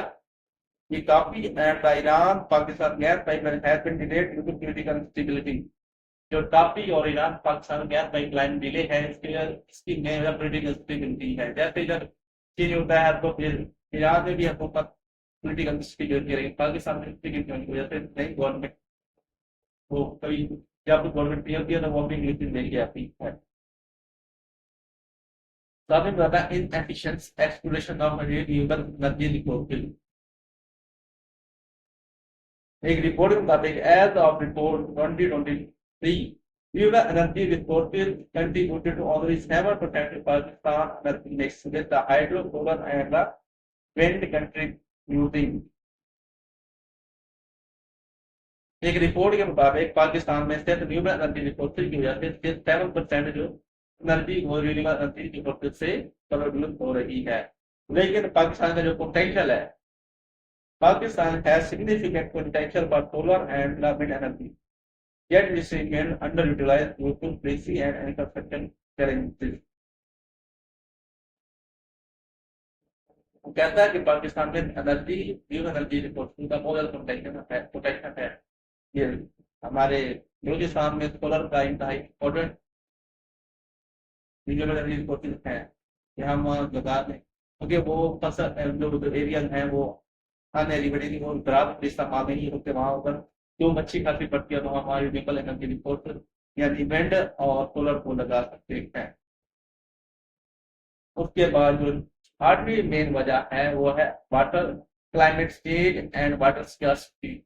ये काफी and Iran Pakistan gas pipeline has been delayed due to political instability. जो काफी और Iran Pakistan gas pipeline delay है, इसकी मेजर पॉलिटिकल इंस्टेबिलिटी है। जैसे जब चेंज होता है तो फिर ईरान में भी हुकूमत पॉलिटिकल इंस्टेबिलिटी रहेगी, पाकिस्तान में इंस्टेबिलिटी होने की वजह से नई गवर्नमेंट वो कभी जब गवर्नमेंट नहीं होती है तो वो अपनी नीति लेके आती है। साथ में बताता है inefficient exploration of renewable energy resources. एक रिपोर्ट के मुताबिक as of report 2023 renewable energy resources contributed to only 7% of Pakistan energy mix with the hydro, solar and the wind contributing। एक रिपोर्ट के मुताबिक पाकिस्तान में सिर्फ न्यूक्लियर एनर्जी रिसोर्सेज की वजह से सिर्फ 7% जो एनर्जी वो रिन्यूएबल एनर्जी रिसोर्सेज से प्रोड्यूस हो रही है। लेकिन पाकिस्तान का जो पोटेंशियल है, Pakistan has significant potential for solar and wind energy, yet this remain underutilized due to policy and infrastructure challenges। वो कहता है कि पाकिस्तान में एनर्जी, न्यू एनर्जी रिसोर्सेज का बहुत ज्यादा पोटेंशियल है। ये हमारे बलूचिस्तान में सोलर का इंतहाई इम्पोर्टेंट रिन्यूएबल एनर्जी रिसोर्सेज है, ये हम लगा दें क्योंकि वो फसल जो एरिया हैं वो अनएलिवेटेड, वो दराज इस्तेमाल नहीं होते, वहाँ पर जो अच्छी खासी पड़ती है तो हमारी रिन्यूएबल एनर्जी रिसोर्स यानी विंड और सोलर को लगा सकते हैं। उसके बाद जो आठवीं मेन वजह है वो है water, climate change and water scarcity.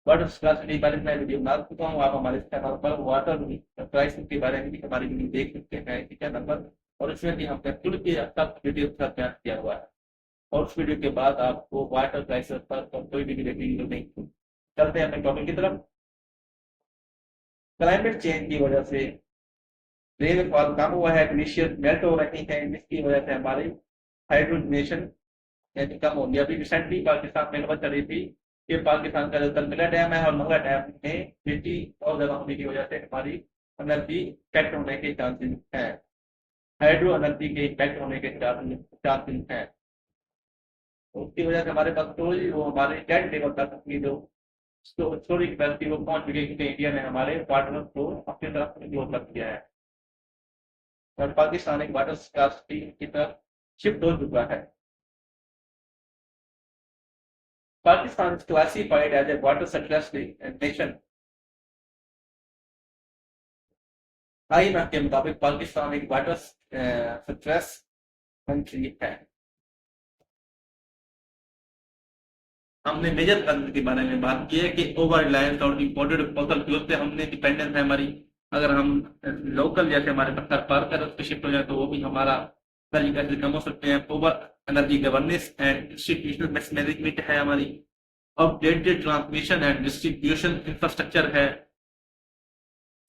Water scarcity बारे में मैं वीडियो बना चुका हूँ, आप हमारे चैनल पर वाटर क्राइसिस के बारे में भी हमारी वीडियो देख सकते हैं ठीक है नंबर, और इसमें भी हमने खुल के सब वीडियो का बयान किया हुआ है। और उस वीडियो के बाद आपको वाटर क्राइसिस पर कोई भी वीडियो नहीं। चलते हैं अपने टॉपिक की तरफ। क्लाइमेट चेंज की वजह से रेनफॉल कम हुआ है, ग्लेशियर मेल्ट हो रही है, जिसकी वजह से हमारी हाइड्रोजनेशन यानी कम हो गया। अभी रिसेंटली पाकिस्तान में खबर चली थी कि पाकिस्तान का जो तलमिला डैम है और मंगला डैम में बिजली बहुत ज्यादा होने की वजह से हमारी एनर्जी इफेक्ट होने के चांसेस हैं, हाइड्रो एनर्जी के इफेक्ट होने के चांसेस हैं। उसकी वजह से हमारे पास स्टोरेज वो हमारे डेट लेवल तक की जो स्टोरेज कैपेसिटी वो पहुंच चुकी है, क्योंकि इंडिया ने हमारे वाटर को अपनी तरफ ग्रोथ कर दिया है और पाकिस्तान एक वाटर स्कार्सिटी की तरफ शिफ्ट हो चुका है। Pakistan is classified as a water surplus nation। IMF के मुताबिक पाकिस्तान एक वाटर सरप्लस कंट्री है। हमने मेजर कारण के बारे में बात की है कि ओवर रिलायंस और इम्पोर्टेड फॉसल फ्यूल पे हमने डिपेंडेंस है हमारी। अगर हम लोकल जैसे हमारे पत्थर पार कर उस पर शिफ्ट हो जाए तो वो भी हमारा एनर्जी कैसे कम हो सकते हैं। Over energy governance and institutional management है हमारी। Updated transmission and distribution infrastructure है।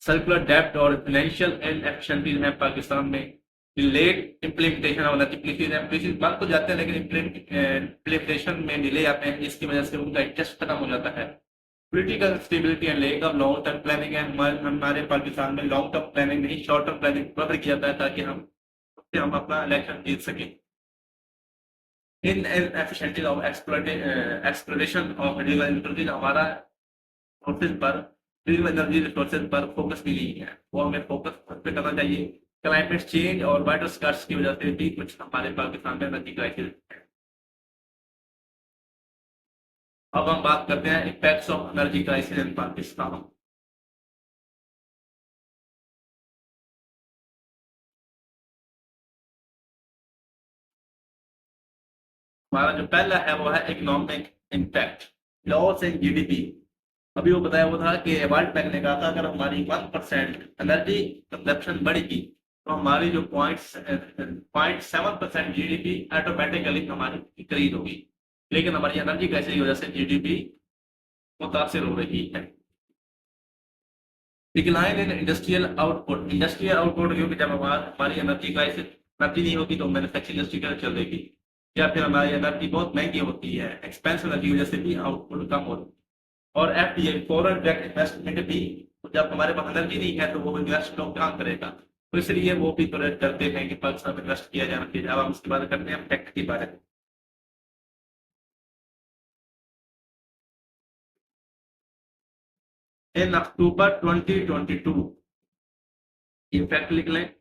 सर्कुलर डेप्थ और फाइनेंशियल इनएफिशिएंसीज है पाकिस्तान में। Late implementation of energy policies है, पॉलिसीज बात तो जाते हैं लेकिन इम्प्लीमेंटेशन में डिले आते हैं, जिसकी वजह से उनका इंटरेस्ट खत्म हो जाता है। Political stability and lake of long term planning है। हमारे पाकिस्तान में लॉन्ग टर्म प्लानिंग नहीं शॉर्ट टर्म प्लानिंग प्रेफर किया जाता है ताकि हम अपना इलेक्शन जीत सकें। Inefficiency of exploration of renewable energy, हमारा सोर्सेज पर रिन्यूएबल एनर्जी रिसोर्सेज पर फोकस भी नहीं है, वो हमें फोकस पे करना चाहिए। क्लाइमेट चेंज और वाटर स्कार्स की वजह से भी कुछ हमारे पाकिस्तान में एनर्जी क्राइसिस है। अब हम बात करते हैं effects of energy crisis in Pakistan. हमारा जो पहला है वो है economic impact, loss in GDP. अभी वो बताया वो था कि वर्ल्ड बैंक ने कहा था अगर हमारी 1% एनर्जी कंजप्शन बढ़ेगी तो हमारी जो 0.7% जीडीपी ऑटोमेटिकली हमारी इंक्रीज होगी। लेकिन हमारी एनर्जी क्राइसिस की वजह से जीडीपी मुतासर हो रही है। Decline in industrial output, industrial output क्योंकि जब हमारी एनर्जी क्राइसिस एनर्जी नहीं होगी तो मैन्युफैक्चरिंग इंडस्ट्री कैसे चलेगी, या फिर हमारी एनर्जी बहुत महंगी होती है, एक्सपेंसिव एनर्जी की वजह से भी आउटपुट कम होता है। और एफडीआई फॉरेन डायरेक्ट इन्वेस्टमेंट भी, जब हमारे पास एनर्जी नहीं है तो वो इन्वेस्ट लोग कहाँ करेगा, तो इसलिए वो भी प्रेरित करते हैं कि पाकिस्तान में इन्वेस्ट किया जाना चाहिए। अब हम इसके बारे में करते हैं फैक्ट के बारे में। इन अक्टूबर 2022 ये फैक्ट लिख लें,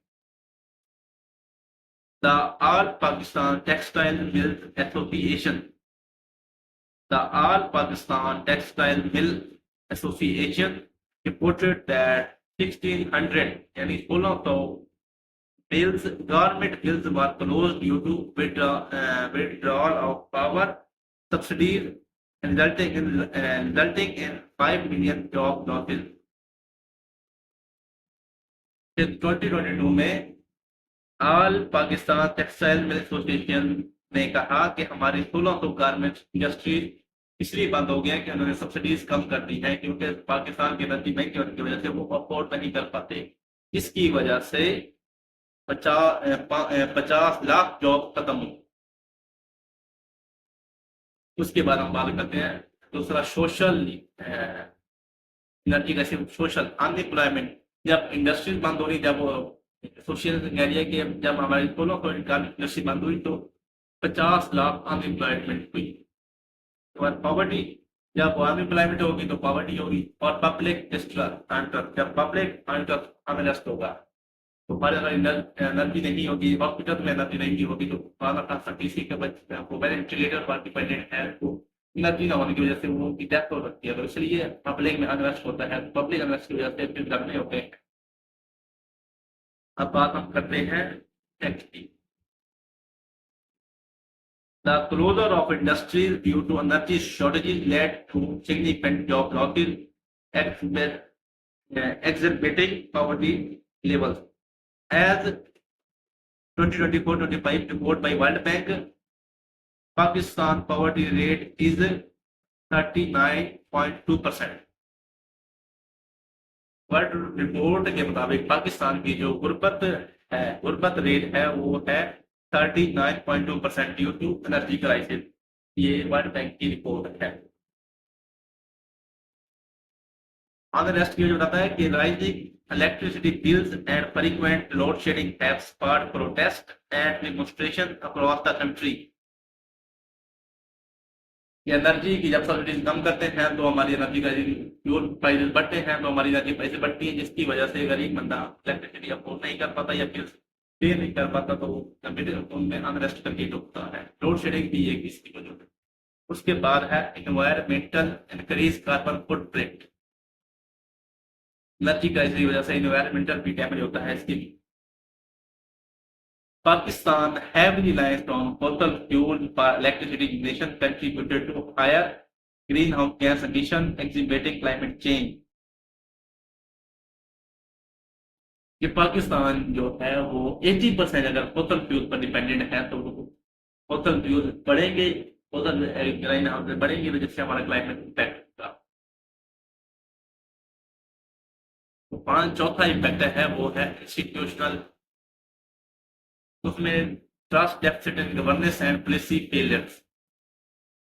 the all Pakistan textile mills association, the All Pakistan Textile Mill Association reported that 1600 यानी 1600 mills, garment mills were closed due to withdrawal of power subsidies, resulting in 5 million job losses। 2022 में all Pakistan textile mill association ने कहा कि हमारी 1600 गारमेंट इंडस्ट्री इसलिए बंद हो गया कि उन्होंने सब्सिडीज कम कर दी है, क्योंकि पाकिस्तान की एनर्जी महंगी होने की वजह से वो अफोर्ड नहीं कर पाते। इसकी वजह से 50 लाख जॉब खत्म हुई। उसके बाद हम बात करते हैं दूसरा, सोशल एनर्जी का सोशल अनएम्प्लॉयमेंट। जब इंडस्ट्रीज बंद हो रही, जब सोशल एरिया के जब हमारी दोनों इंडस्ट्री बंद हुई तो 50 लाख अनएम्प्लॉयमेंट हुई। तो पॉवर्टी, जब अनएम्प्लॉयमेंट होगी तो पॉवर्टी होगी। और पब्लिक डिस्ट्रस्ट, जब पब्लिक अनरेस्ट होगा तो हमारे अगर एनर्जी नहीं होगी, हॉस्पिटल में एनर्जी नहीं होगी तो किसी के बच्चे को वेंटिलेटर पर डिपेंडेंट है तो एनर्जी ना होने की वजह से वो उनकी डेथ हो सकती है। तो इसलिए पब्लिक में अनरेस्ट होता है, पब्लिक अनरेस्ट की वजह से फिर झगड़े होते हैं। अब बात हम करते हैं टैक्स की। The closure of industries due to energy shortages led to significant job losses, exacerbating poverty levels. As 2024-25 report by World Bank, Pakistan poverty rate is 39.2%। World report के मुताबिक पाकिस्तान की जो गुर्बत रेट है वो है 39.2% ड्यू टू एनर्जी क्राइसिस। ये वर्ल्ड बैंक की रिपोर्ट है। अनरेस्ट की बताता है कि rising electricity bills and frequent load shedding have sparked protest and demonstration across the country. Energy की जब सब्सिडी कम करते हैं तो हमारी एनर्जी का फ्यूल प्राइसेस बढ़ते हैं, तो हमारी एनर्जी प्राइसेस बढ़ती है, जिसकी वजह से गरीब बंदा इलेक्ट्रिसिटी अफोर्ड नहीं कर पाता या फिर पे नहीं कर पाता, तो उनमें अनरेस्ट करके डूबता है। लोड शेडिंग भी एक इसकी वजह है। उसके बाद है environmental increase carbon footprint. Energy का इसी वजह से एनवायरमेंटल भी डैमेज होता है। इसकी Pakistan heavily relies on fossil fuel for electricity generation contributed to higher greenhouse gas emission, exhibiting climate change। कि पाकिस्तान जो है वो 80% अगर फॉसल फ्यूल पर डिपेंडेंट है तो फॉसल फ्यूल बढ़ेंगे, फॉसल ग्रीन हाउस बढ़ेंगे तो जिससे हमारा क्लाइमेट इम्पैक्ट होगा। तो चौथा इम्पैक्ट है वो है इंस्टीट्यूशनल। उसमें trust deficit in governance and policy failures.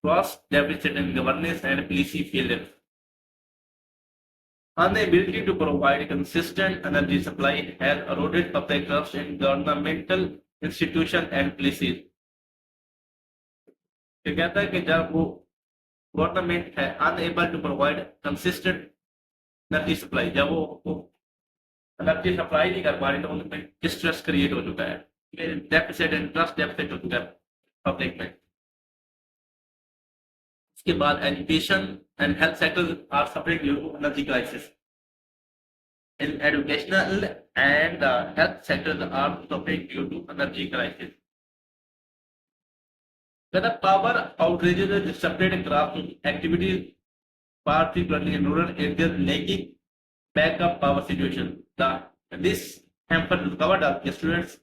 Trust deficit in governance and policy failures. Inability to provide consistent energy supply has eroded public trust in governmental institutions and policies। ये कहता है कि जब वो गवर्नमेंट है unable to provide consistent energy supply, जब वो एनर्जी सप्लाई नहीं कर पा रही तो उनमें डिस्ट्रेस क्रिएट हो चुका है, डेफिसिट एंड ट्रस्ट डेफिसिट हो चुका है पब्लिक में। उसके बाद education and health sector are suffering due to energy crisis. In educational and health sectors are suffering due to energy crisis। The power outages disrupted craft activities, particularly in rural areas, making backup power situation। This hampered recovered the students'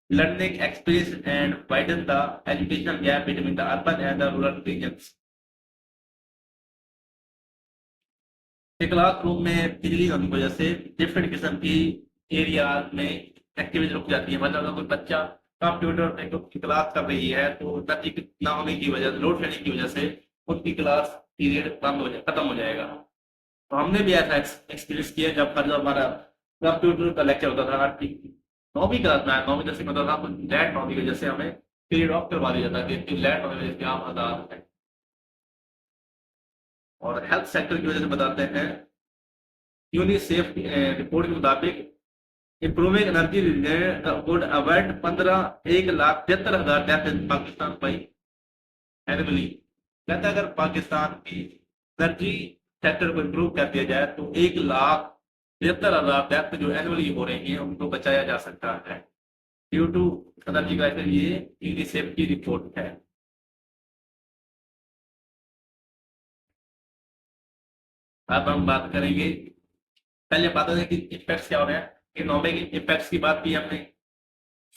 learning experience and widened the educational gap between the urban and the rural regions। Classroom में बिजली होने की वजह से डिफरेंट किस्म की एरिया में एक्टिविटी रुक जाती है। मतलब अगर कोई बच्चा कंप्यूटर पे क्लास कर रही है तो एनर्जी ना होने की वजह से, लोड शेडिंग की वजह से उनकी क्लास पीरियड खत्म हो जाएगा। तो हमने भी ऐसा एक्सपीरियंस किया जब हमारा कंप्यूटर का लेक्चर होता था 9वीं क्लास में, 9वीं 10वीं में होता था, लैट होने की वजह से हमें पीरियड ऑफ करवा दिया जाता है। लैट होने की वजह से आप आजाद है। और हेल्थ सेक्टर की वजह से बताते हैं यूनिसेफ रिपोर्ट के मुताबिक improving energy would avoid 1,73,000 death in Pakistan by annually. कहता है अगर पाकिस्तान की एनर्जी सेक्टर को इम्प्रूव कर दिया जाए तो 1,73,000 डेथ जो एनुअली हो रही है उनको बचाया जा सकता है ड्यू टू एनर्जी का। ये यूनिसेफ की रिपोर्ट है। अब हम बात करेंगे, पहले बात है कि इफेक्ट्स क्या हो रहे हैं। इकोनॉमिक इफेक्ट्स की बात की हमने,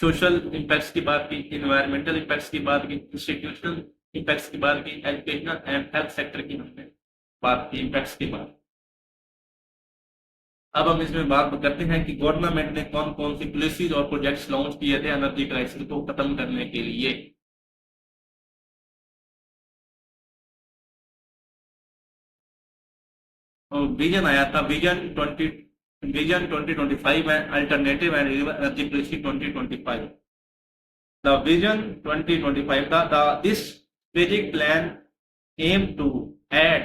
सोशल इम्पैक्ट्स की बात की, इन्वायरमेंटल इम्पैक्ट्स की बात की, इंस्टीट्यूशनल इम्पैक्ट्स की बात की, एजुकेशनल एंड हेल्थ सेक्टर की हमने बात की, इम्पैक्ट्स की बात। अब हम इसमें बात करते हैं कि गवर्नमेंट ने कौन कौन सी पॉलिसीज और प्रोजेक्ट्स लॉन्च किए थे एनर्जी क्राइसिस को खत्म करने के लिए। विजन आया था, vision 2025 and alternative and renewable energy policy 2025। The vision 2025 the this strategic plan aim to add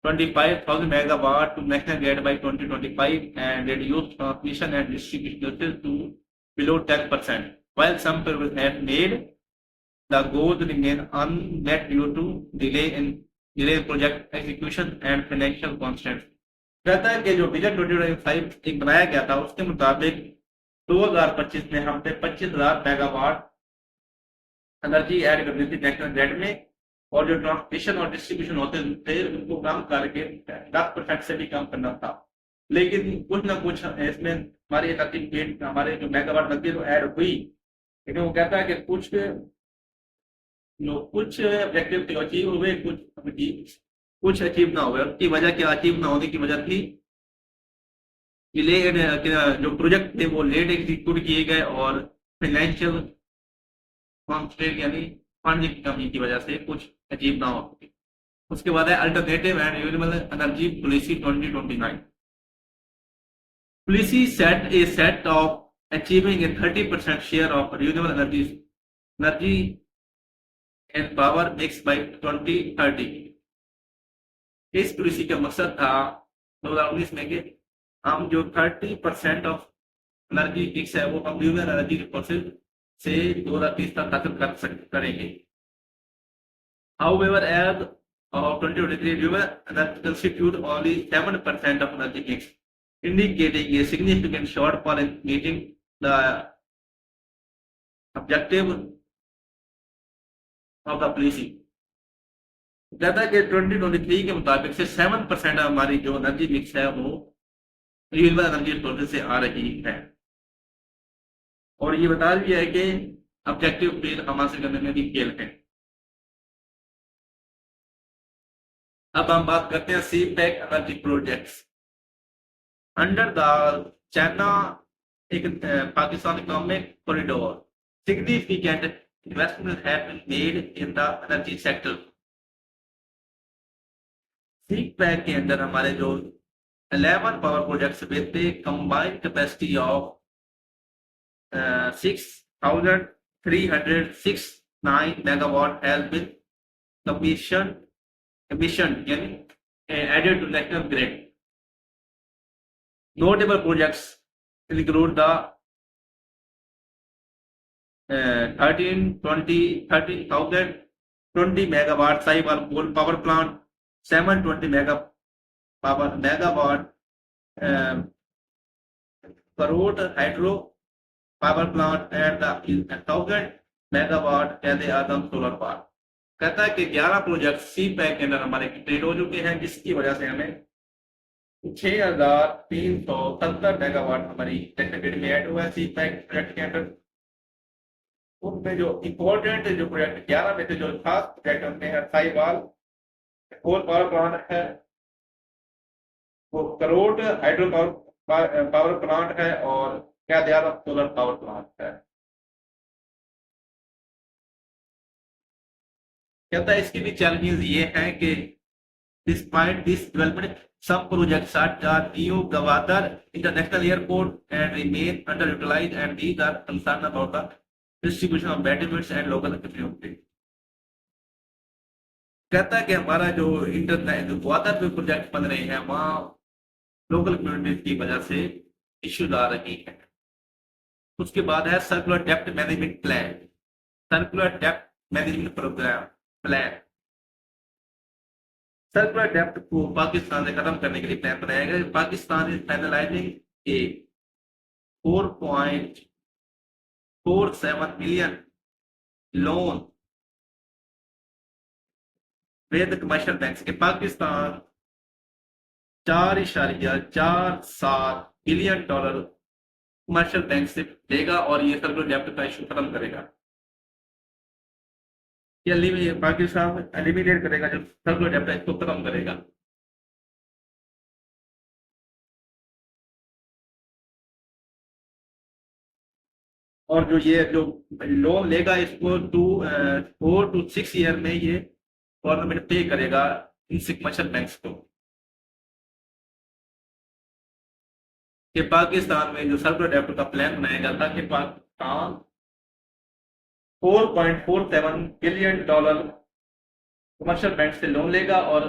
25,000 megawatt to national grid by 2025 and reduce transmission and distribution losses to below 10%. While some people have made, the goals remain unmet due to delay in project execution and financial constraints. कहता है कि जो विजन 2025 एक बनाया गया था उसके मुताबिक 2025 में हमने 25,000 मेगावाट एनर्जी ऐड करनी थी नेशनल ग्रिड में, और जो ट्रांसमिशन और डिस्ट्रीब्यूशन होते थे उनको कम करके 10% से भी कम करना था। लेकिन कुछ ना कुछ इसमें हमारी एनर्जी हमारे जो मेगावाट एनर्जी तो ऐड हुई, लेकिन वो कहता है कि कुछ ऑब्जेक्टिव थे अचीव हुए, कुछ अचीव ना हुए। उसकी वजह क्या, अचीव ना होने की वजह थी जो प्रोजेक्ट थे वो लेट एग्जीक्यूट किए गए और फाइनेंशियल कॉन्स्ट्रेंट यानी फंड की कमी की वजह से कुछ अचीव ना हो सके। उसके बाद है alternative and renewable energy policy 2029। Policy set of achieving A 30% share of renewable energy and power mix by 2030। इस पॉलिसी का मकसद था 2019 में कि हम जो 30% ऑफ एनर्जी मिक्स है वो हम रिन्यूएबल एनर्जी रिसोर्सेज से 2030 तक हासिल करेंगे। However, as of 2023, renewable constitute only 7% of energy mix, indicating a significant shortfall in meeting the objective of the policy. कहता है कि 2023 के मुताबिक से 7% हमारी जो एनर्जी मिक्स है वो रिन्यूएबल एनर्जी सोर्सेज से आ रही है, और ये बता दिया है कि ऑब्जेक्टिव फेल हम हासिल करने में भी फेल है। अब हम बात करते हैं CPEC energy projects under the China Pakistan economic corridor. Significant investment have been made in the energy sector. CPEC के अंदर हमारे जो 11 power projects with combined capacity of 6,369 megawatt has been commissioned यानी added to national grid. Notable projects include the 13,020 megawatt Sahiwal coal power plant, 720 megawatt Karod hydro power plant and the 1,000 megawatt Kaide Azam solar park। कहता है कि 11 प्रोजेक्ट सी पैक के अंदर हमारे कंप्लीट हो चुके हैं, जिसकी वजह से हमें 6,370 मेगावाट हमारी ग्रिड में ऐड हुआ है सी पैक प्रोजेक्ट के अंदर। उनमें जो इम्पोर्टेंट जो प्रोजेक्ट 11 में से जो खास प्रोजेक्ट उनमें है साहिवाल कोल पावर प्लांट है, वो करोड़ हाइड्रो पावर प्लांट है, और क्या दिया सोलर पावर प्लांट है। कहता है इसकी भी चैलेंजेस ये हैं कि despite this development some projects such as Neo Gwadar International Airport and remain underutilized, and these are concerned about the distribution of benefits and local community। कहता है कि हमारा जो ग्वादर पे प्रोजेक्ट बन रहे हैं वहाँ लोकल कम्युनिटीज की वजह से इश्यूज आ रही है। उसके बाद है सर्कुलर डेप्थ मैनेजमेंट प्लान, सर्कुलर डेप्थ मैनेजमेंट प्रोग्राम प्लान। सर्कुलर डेप्थ को पाकिस्तान से खत्म करने के लिए प्लान बनाया गया। Pakistan is finalising a 4.47 billion loan with commercial bank के। Pakistan 4.47 billion dollar commercial bank से देगा और ये सर्कुलर डेब्ट का इशू खत्म करेगा। ये पाकिस्तान एलिमिनेट करेगा, जो सर्कुलर डेब्ट है इसको खत्म करेगा। और जो ये जो लोन लेगा इसको 4 to 6 ईयर में ये गवर्नमेंट पे करेगा इन कमर्शियल बैंक्स को। कि पाकिस्तान में जो सर्कुलर डेब्ट का प्लान बनाया गया था कि पाकिस्तान $4.47 बिलियन कमर्शियल बैंक से लोन लेगा और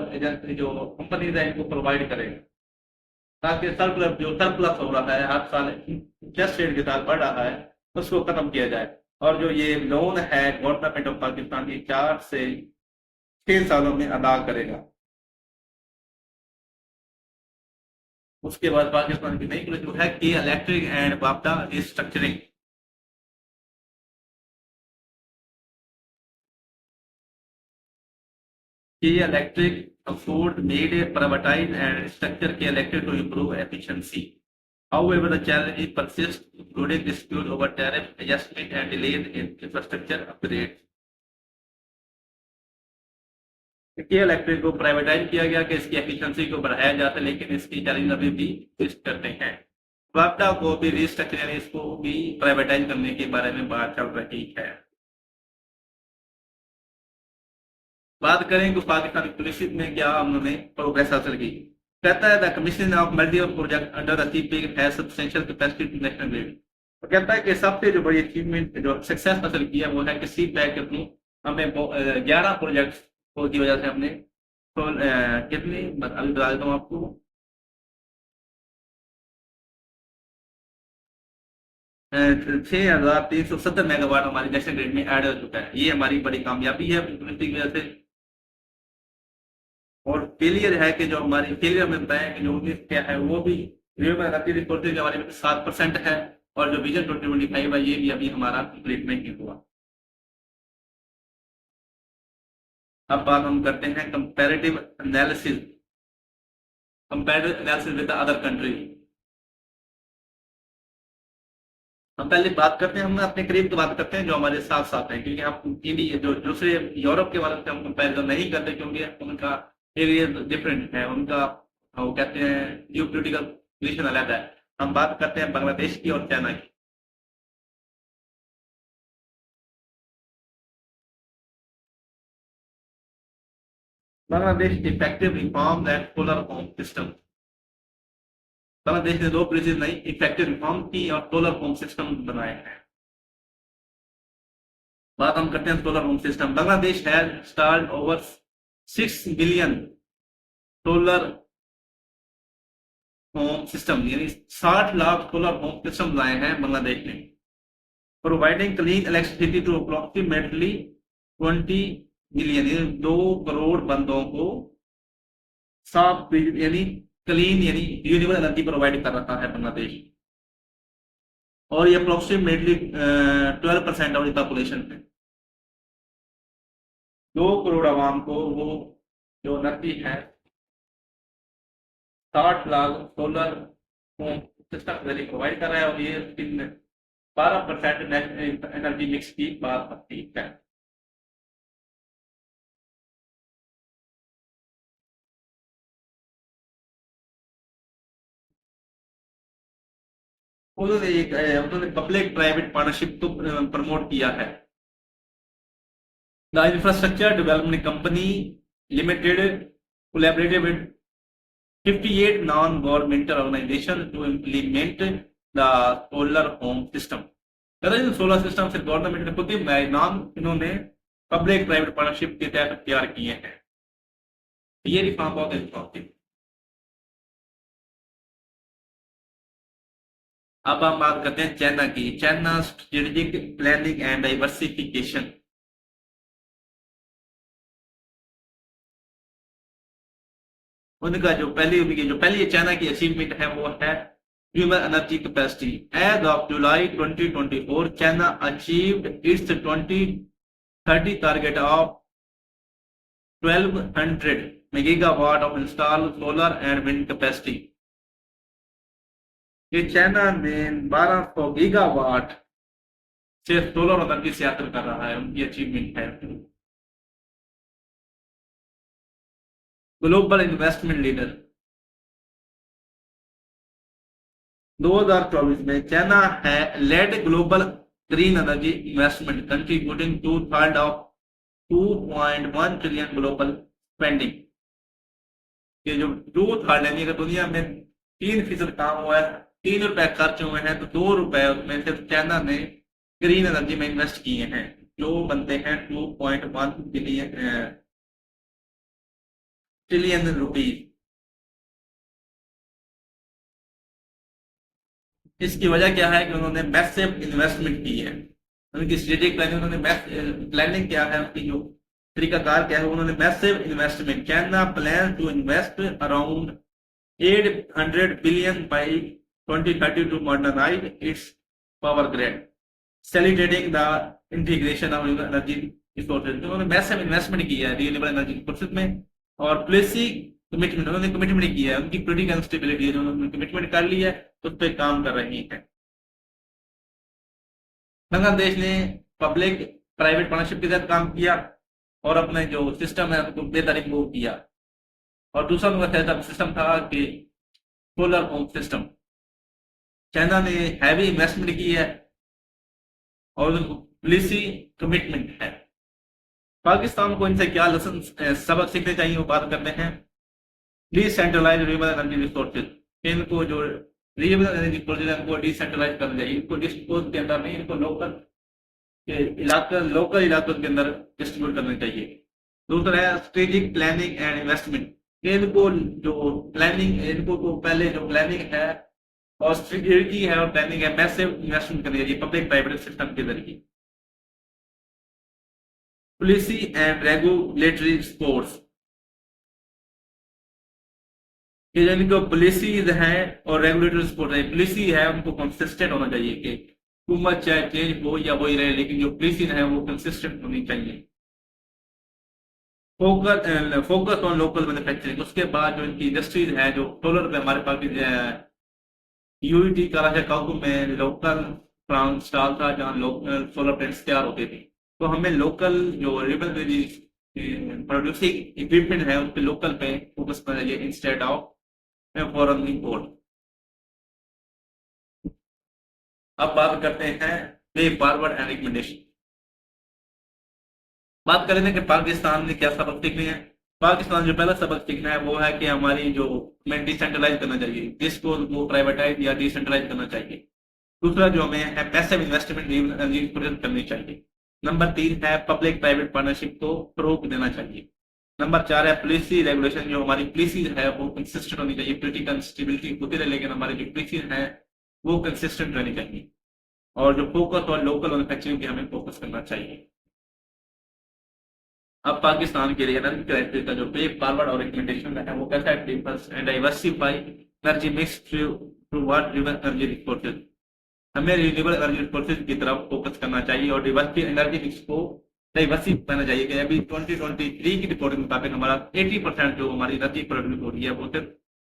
जो कंपनीज है इनको प्रोवाइड करेगा, ताकि सर्कुलर हो रहा है हर साल इंटरेस्ट रेट के साथ बढ़ रहा है उसको खत्म किया जाए। और जो ये लोन है गवर्नमेंट ऑफ पाकिस्तान ये 4 से 6 सालों में अदा करेगा। उसके बाद पाकिस्तान की नई पॉलिसी है कि इलेक्ट्रिक एंड वापडा रिस्ट्रक्चरिंग। कि electric afford made a privatized and structure के electric to improve efficiency. However, the challenges persist, including dispute over tariff adjustment and delays in infrastructure upgrades. कि इलेक्ट्रिक को प्राइवेटाइज किया गया कि इसकी एफिशिएंसी को बढ़ाया जाता है, लेकिन इसकी चैलेंज अभी भी फेस करते हैं। वापडा को भी रिस्ट्रक्चर यानी इसको भी प्राइवेटाइज करने के बारे में बात चल रही है। बात करें कि पाकिस्तानी पुलिस में क्या उन्होंने प्रोग्रेस हासिल की। कहता है the commission of multiple project under the CPA has substantial capacity to national grid. तो कहता है कि सबसे जो बड़ी अचीवमेंट जो सक्सेस हासिल किया वो है कि सी पैक अपनी हमें 11 प्रोजेक्ट्स की वजह से हमने तो कितनी अभी बता देता हूँ आपको 6,370 मेगावाट हमारी नेशनल ग्रिड में ऐड हो चुका है। ये हमारी बड़ी कामयाबी है की वजह से। और फेलियर है कि जो हमारी फेलियर में बताया कि जो 19 क्या है वो भी रिपोर्टिंग हमारे में 7% है और जो विजन 2025 है ये भी अभी हमारा कंप्लीट नहीं हुआ। अब बात हम करते हैं comparative analysis with the other country. हम पहले बात करते हैं, हम अपने करीब की बात करते हैं जो हमारे साथ साथ हैं, क्योंकि हम इंडिया जो दूसरे यूरोप के बारे में हम कंपेरिजन नहीं करते क्योंकि उनका एरिया डिफरेंट है, उनका वो कहते हैं जियो पोलिटिकल पोजिशन अलग है। हम बात करते हैं बांग्लादेश की और चाइना की। Bangladesh effective reform and solar home system. Bangladesh ने 2 पॉलिसीज नई इफेक्टिव रिफॉर्म की और सोलर होम सिस्टम बनाए हैं। बात हम करते हैं solar home system. Bangladesh has installed over 6 billion solar home system, यानी 60 लाख सोलर होम सिस्टम लाए हैं बांग्लादेश ने। Providing clean electricity to approximately 20 million, यानी 2 करोड़ बंदों को साफ यानी क्लीन यानी रिन्यूएबल एनर्जी प्रोवाइड कर रहा है बांग्लादेश। और ये अप्रोक्सीमेटली 12% ऑफ द पॉपुलेशन है। 2 करोड़ आवाम को वो जो एनर्जी है 60 लाख सोलर सिस्टम प्रोवाइड कर रहा है और ये 12% एनर्जी मिक्स की बात आती है। उन्होंने पब्लिक प्राइवेट पार्टनरशिप को प्रमोट किया है। The infrastructure development company limited collaborated with 58 non-governmental organizations to implement the solar home system। Solar system सिर्फ गवर्नमेंट ने खुद ही नाम इन्होंने पब्लिक प्राइवेट पार्टनरशिप के तहत तैयार किए हैं। ये रिफॉर्म बहुत इंपॉर्टेंट। अब हम बात करते हैं चाइना की। China strategic planning and diversification. उनका जो पहली चाइना की अचीवमेंट है वो है human energy capacity. As of July 2024 China achieved its 2030 target of 1200 megawatt of install solar and wind capacity. कि चाइना ने 1200 गीगावाट से सोलर एनर्जी से हासिल कर रहा है, उनकी अचीवमेंट है। ग्लोबल इन्वेस्टमेंट लीडर 2024 में चाइना है led global green energy investment contributing to third of 2.1 trillion global spending. ये जो टू थर्ड यानी कि दुनिया में 3% काम हुआ है, 3 रुपए खर्च हुए हैं, तो 2 रुपए उसमें सिर्फ चाइना ने ग्रीन एनर्जी में इन्वेस्ट किए हैं, जो बनते हैं 2.1 ट्रिलियन रुपीज। इसकी वजह क्या है कि उन्होंने मैसिव इन्वेस्टमेंट की है, उनकी स्ट्रेटेजिक प्लानिंग, उन्होंने प्लानिंग क्या है, उनकी जो तरीकाकार क्या है, उन्होंने massive investment, China plan to invest around 800 billion by 2030 to modernize its power grid, celebrating the integration of energy resources. उन्होंने मैसिव इन्वेस्टमेंट किया है रिन्यूएबल एनर्जी रिसोर्सेज में, और पॉलिसी कमिटमेंट, उन्होंने कमिटमेंट किया है, उनकी पॉलिटिकल स्टेबिलिटी है, उन्होंने कमिटमेंट कर ली है, उस पर काम कर रही है। बांग्लादेश ने पब्लिक प्राइवेट पार्टनरशिप के साथ काम किया और अपने जो सिस्टम है उसको बेहतर इम्प्रूव किया। और दूसरा उनका सिस्टम था कि सोलर होम सिस्टम, चाइना ने हैवी इन्वेस्टमेंट की है और पॉलिसी कमिटमेंट है। पाकिस्तान को इनसे क्या लेसन सबक सीखने चाहिए, वो बात करते हैं। डिसेंट्रलाइज रिन्यूएबल एनर्जी रिसोर्सेज, इनको जो रिन्यूएबल एनर्जी रिसोर्सेज है उनको डिसेंट्रलाइज करना चाहिए, इनको डिस्पोज के अंदर नहीं, इनको लोकल इलाकों के अंदर डिस्ट्रीब्यूट करना चाहिए। दूसरा है स्ट्रेटेजिक प्लानिंग एंड इन्वेस्टमेंट, इनको जो प्लानिंग, इनको तो पहले जो प्लानिंग है और स्ट्रेटेजी है और प्लानिंग है, मैसिव इन्वेस्टमेंट करनी चाहिए पब्लिक प्राइवेट सिस्टम के जरिए। पॉलिसी एंड रेगुलेटरी सपोर्ट्स, कि जो इनको पॉलिसीज हैं और रेगुलेटरी सपोर्ट है, पॉलिसी है उनको कंसिस्टेंट होना चाहिए, कि हुकूमत चाहे चेंज हो या वही रहे, लेकिन जो पॉलिसी है वो कंसिस्टेंट होनी चाहिए। फोकस ऑन लोकल मैन्युफैक्चरिंग, उसके बाद जो इनकी इंडस्ट्रीज है, जो सोलर पे हमारे पास यूईटी कराची में लोकल प्लांट स्टॉल था जहाँ लोकल सोलर प्लेट्स तैयार होते थे, तो हमें लोकल जो रिन्यूएबल प्रोड्यूसिंग इक्विपमेंट है उस पर लोकल पे फोकस करना चाहिए इंस्टेड ऑफ फॉरेन इंपोर्ट। अब बात करते हैं वे फॉरवर्ड एंड रिकमेंडेशन। बात करें कि पाकिस्तान ने क्या सबक सीखने हैं। पाकिस्तान जो पहला सबक सीखना है वो है कि हमारी जो हमें डिसेंट्रलाइज करना चाहिए, जिसको वो प्राइवेटाइज या डिसेंट्रलाइज करना चाहिए। दूसरा जो हमें है पैसिव इन्वेस्टमेंट करनी चाहिए। नंबर 3 है पब्लिक प्राइवेट पार्टनरशिप को फरोग देना चाहिए। नंबर 4 है पॉलिसी रेगुलेशन, जो हमारी पॉलिसी है वो कंसिस्टेंट होनी चाहिए, पॉलिटिकल स्टेबिलिटी होती रहे लेकिन हमारी जो पॉलिसी है वो कंसिस्टेंट रहनी चाहिए। और जो फोकस और लोकल मैन्युफैक्चरिंग पे हमें फोकस करना चाहिए। अब पाकिस्तान के लिए एनर्जी क्राइसिस का जो वे फॉरवर्ड और रिकमेंडेशन है वो कैसा है, diversify energy mix through what energy resources, हमें रिन्यूएबल एनर्जी रिसोर्सेज की तरफ फोकस करना चाहिए और डिवर्सिटी एनर्जी मिक्स को डाइवर्सिफाई करना चाहिए। कि अभी 2023 की रिपोर्ट के मुताबिक हमारा 80% जो हमारी एनर्जी प्रोड्यूस हो रही है वो सिर्फ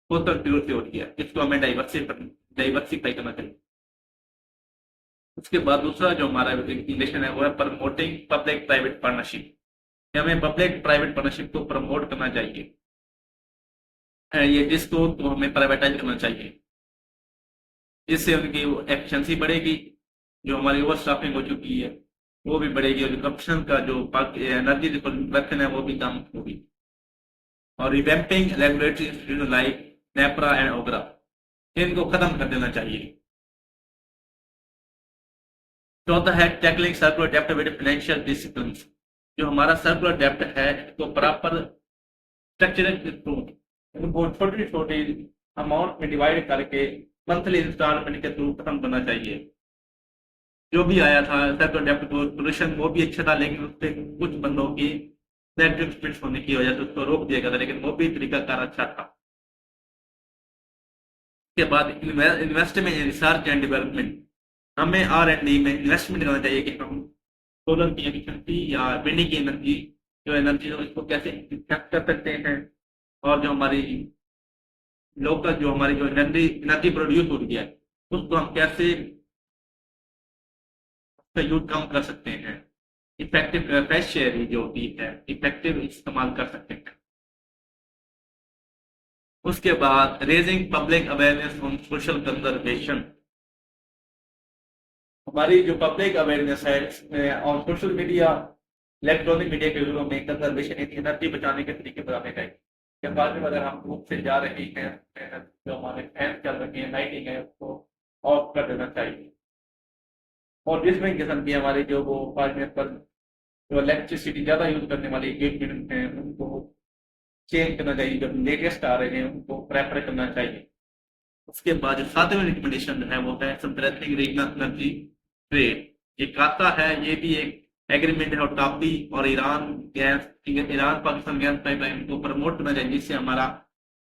फोसल फ्यूल से हो रही है, इसको हमें डाइवर्सिफाई करना चाहिए। उसके बाद दूसरा जो हमारा रिकमेंडेशन है वो है प्रमोटिंग पब्लिक प्राइवेट पार्टनरशिप, हमें पब्लिक प्राइवेट पार्टनरशिप को प्रमोट करना चाहिए, ये जिसको तो हमें प्राइवेटाइज करना चाहिए। इससे उनकी एफिशिएंसी बढ़ेगी, जो हमारी ओवर स्टाफिंग हो चुकी है वो भी बढ़ेगी, और जो करप्शन का जो एनर्जी प्रोडक्शन है वो भी कम होगी। और revamping regulatory institution like NEPRA and OGRA, इनको खत्म कर देना चाहिए। चौथा है टैकलिंग सर्कुलर डेप्ट विद फाइनेंशियल डिसिप्लिन, जो हमारा सर्कुलर डेप्ट है इसको प्रॉपर स्ट्रक्चरल इनको छोटी छोटी अमाउंट में डिवाइड करके मंथली इंस्टॉलमेंट के थ्रू खत्म करना चाहिए। जो भी आया था सर्कुलर डेप्ट सोल्यूशन वो भी अच्छा था, लेकिन उससे कुछ बंदों की नेगेटिव स्पिरिट्स होने की वजह से उसको रोक दिया गया था, लेकिन वो भी तरीकाकार अच्छा था। उसके बाद investment in research and development, हमें R&D में इन्वेस्टमेंट करना चाहिए कि हम सोलर की एफिशिएंसी या विंड की एनर्जी जो एनर्जी है इसको कैसे इफेक्ट कर सकते हैं, और जो हमारी लोकल जो हमारी जो एनर्जी प्रोड्यूस हो रही है उसको हम कैसे उसका यूज कम कर सकते हैं, इफेक्टिव फ्रेश शेयर जो होती है इफेक्टिव इस्तेमाल कर सकते हैं। उसके बाद raising public awareness on social conservation, हमारी जो पब्लिक अवेयरनेस है इसमें और सोशल मीडिया इलेक्ट्रॉनिक मीडिया के रूप में कंजर्वेशन एनर्जी बचाने के तरीके बताने चाहिए। के बाद में अगर हम धूप से जा रही हैं, जो हमारे फैन चल रही है, लाइटिंग है, उसको ऑफ कर देना चाहिए। और जिसमें किस्म की हमारी जो वो पर जो इलेक्ट्रिसिटी ज़्यादा यूज करने वाली इक्विपमेंट हैं उनको चेंज करना चाहिए, जो लेटेस्ट आ रहे हैं उनको प्रेफर करना चाहिए। उसके बाद जो सातवें रिकमेंडेशन है वो है सिंथेटिक एनर्जी ट्रेड। ये काता है, ये भी एक एग्रीमेंट है और टापी और ईरान पाकिस्तान गैस पाइपलाइन को प्रमोट करना चाहिए, जिससे हमारा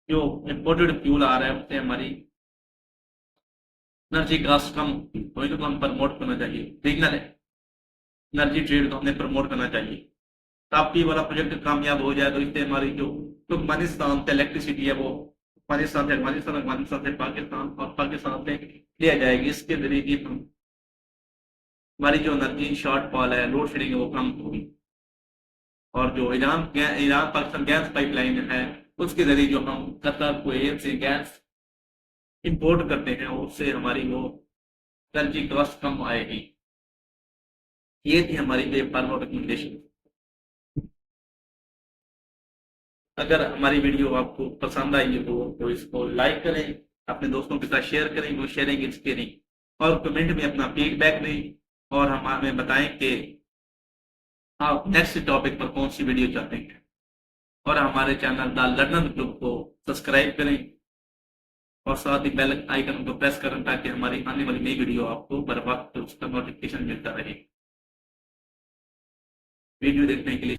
जो इम्पोर्टेड फ्यूल आ रहा है उससे हमारी एनर्जी कास्ट कम वही तो हम प्रमोट करना चाहिए। रीजनल एनर्जी ट्रेड को हमने प्रमोट करना चाहिए। ताप्ती वाला प्रोजेक्ट कामयाब हो जाए तो इससे हमारी जो तुर्कमेनिस्तान से इलेक्ट्रिसिटी है वो अफगानिस्तान से पाकिस्तान और पाकिस्तान से लिया जाएगी। इसके जरिए भी हम हमारी जो एनर्जी शॉर्टफॉल है, लोड शेडिंग है, वो कम होगी। और जो ईरान पाकिस्तान गैस पाइपलाइन है उसके जरिए जो हम कतर कुवैत से गैस इंपोर्ट करते हैं उससे हमारी वो एनर्जी कॉस्ट कम आएगी। ये थी हमारी बेफार्मा रिकमेंडेशन। अगर हमारी वीडियो आपको पसंद आई हो तो इसको लाइक करें, अपने दोस्तों के साथ शेयर करें, वो शेयरिंग इज केयरिंग। और कमेंट में अपना फीडबैक दें और हम हमें बताएं कि आप नेक्स्ट टॉपिक पर कौन सी वीडियो चाहते हैं। और हमारे चैनल द लर्नर ग्रुप को सब्सक्राइब करें और साथ ही बेल आइकन को प्रेस करें ताकि हमारी आने वाली नई वीडियो आपको बर वक्त उसका नोटिफिकेशन मिलता रहे। वीडियो देखने के लिए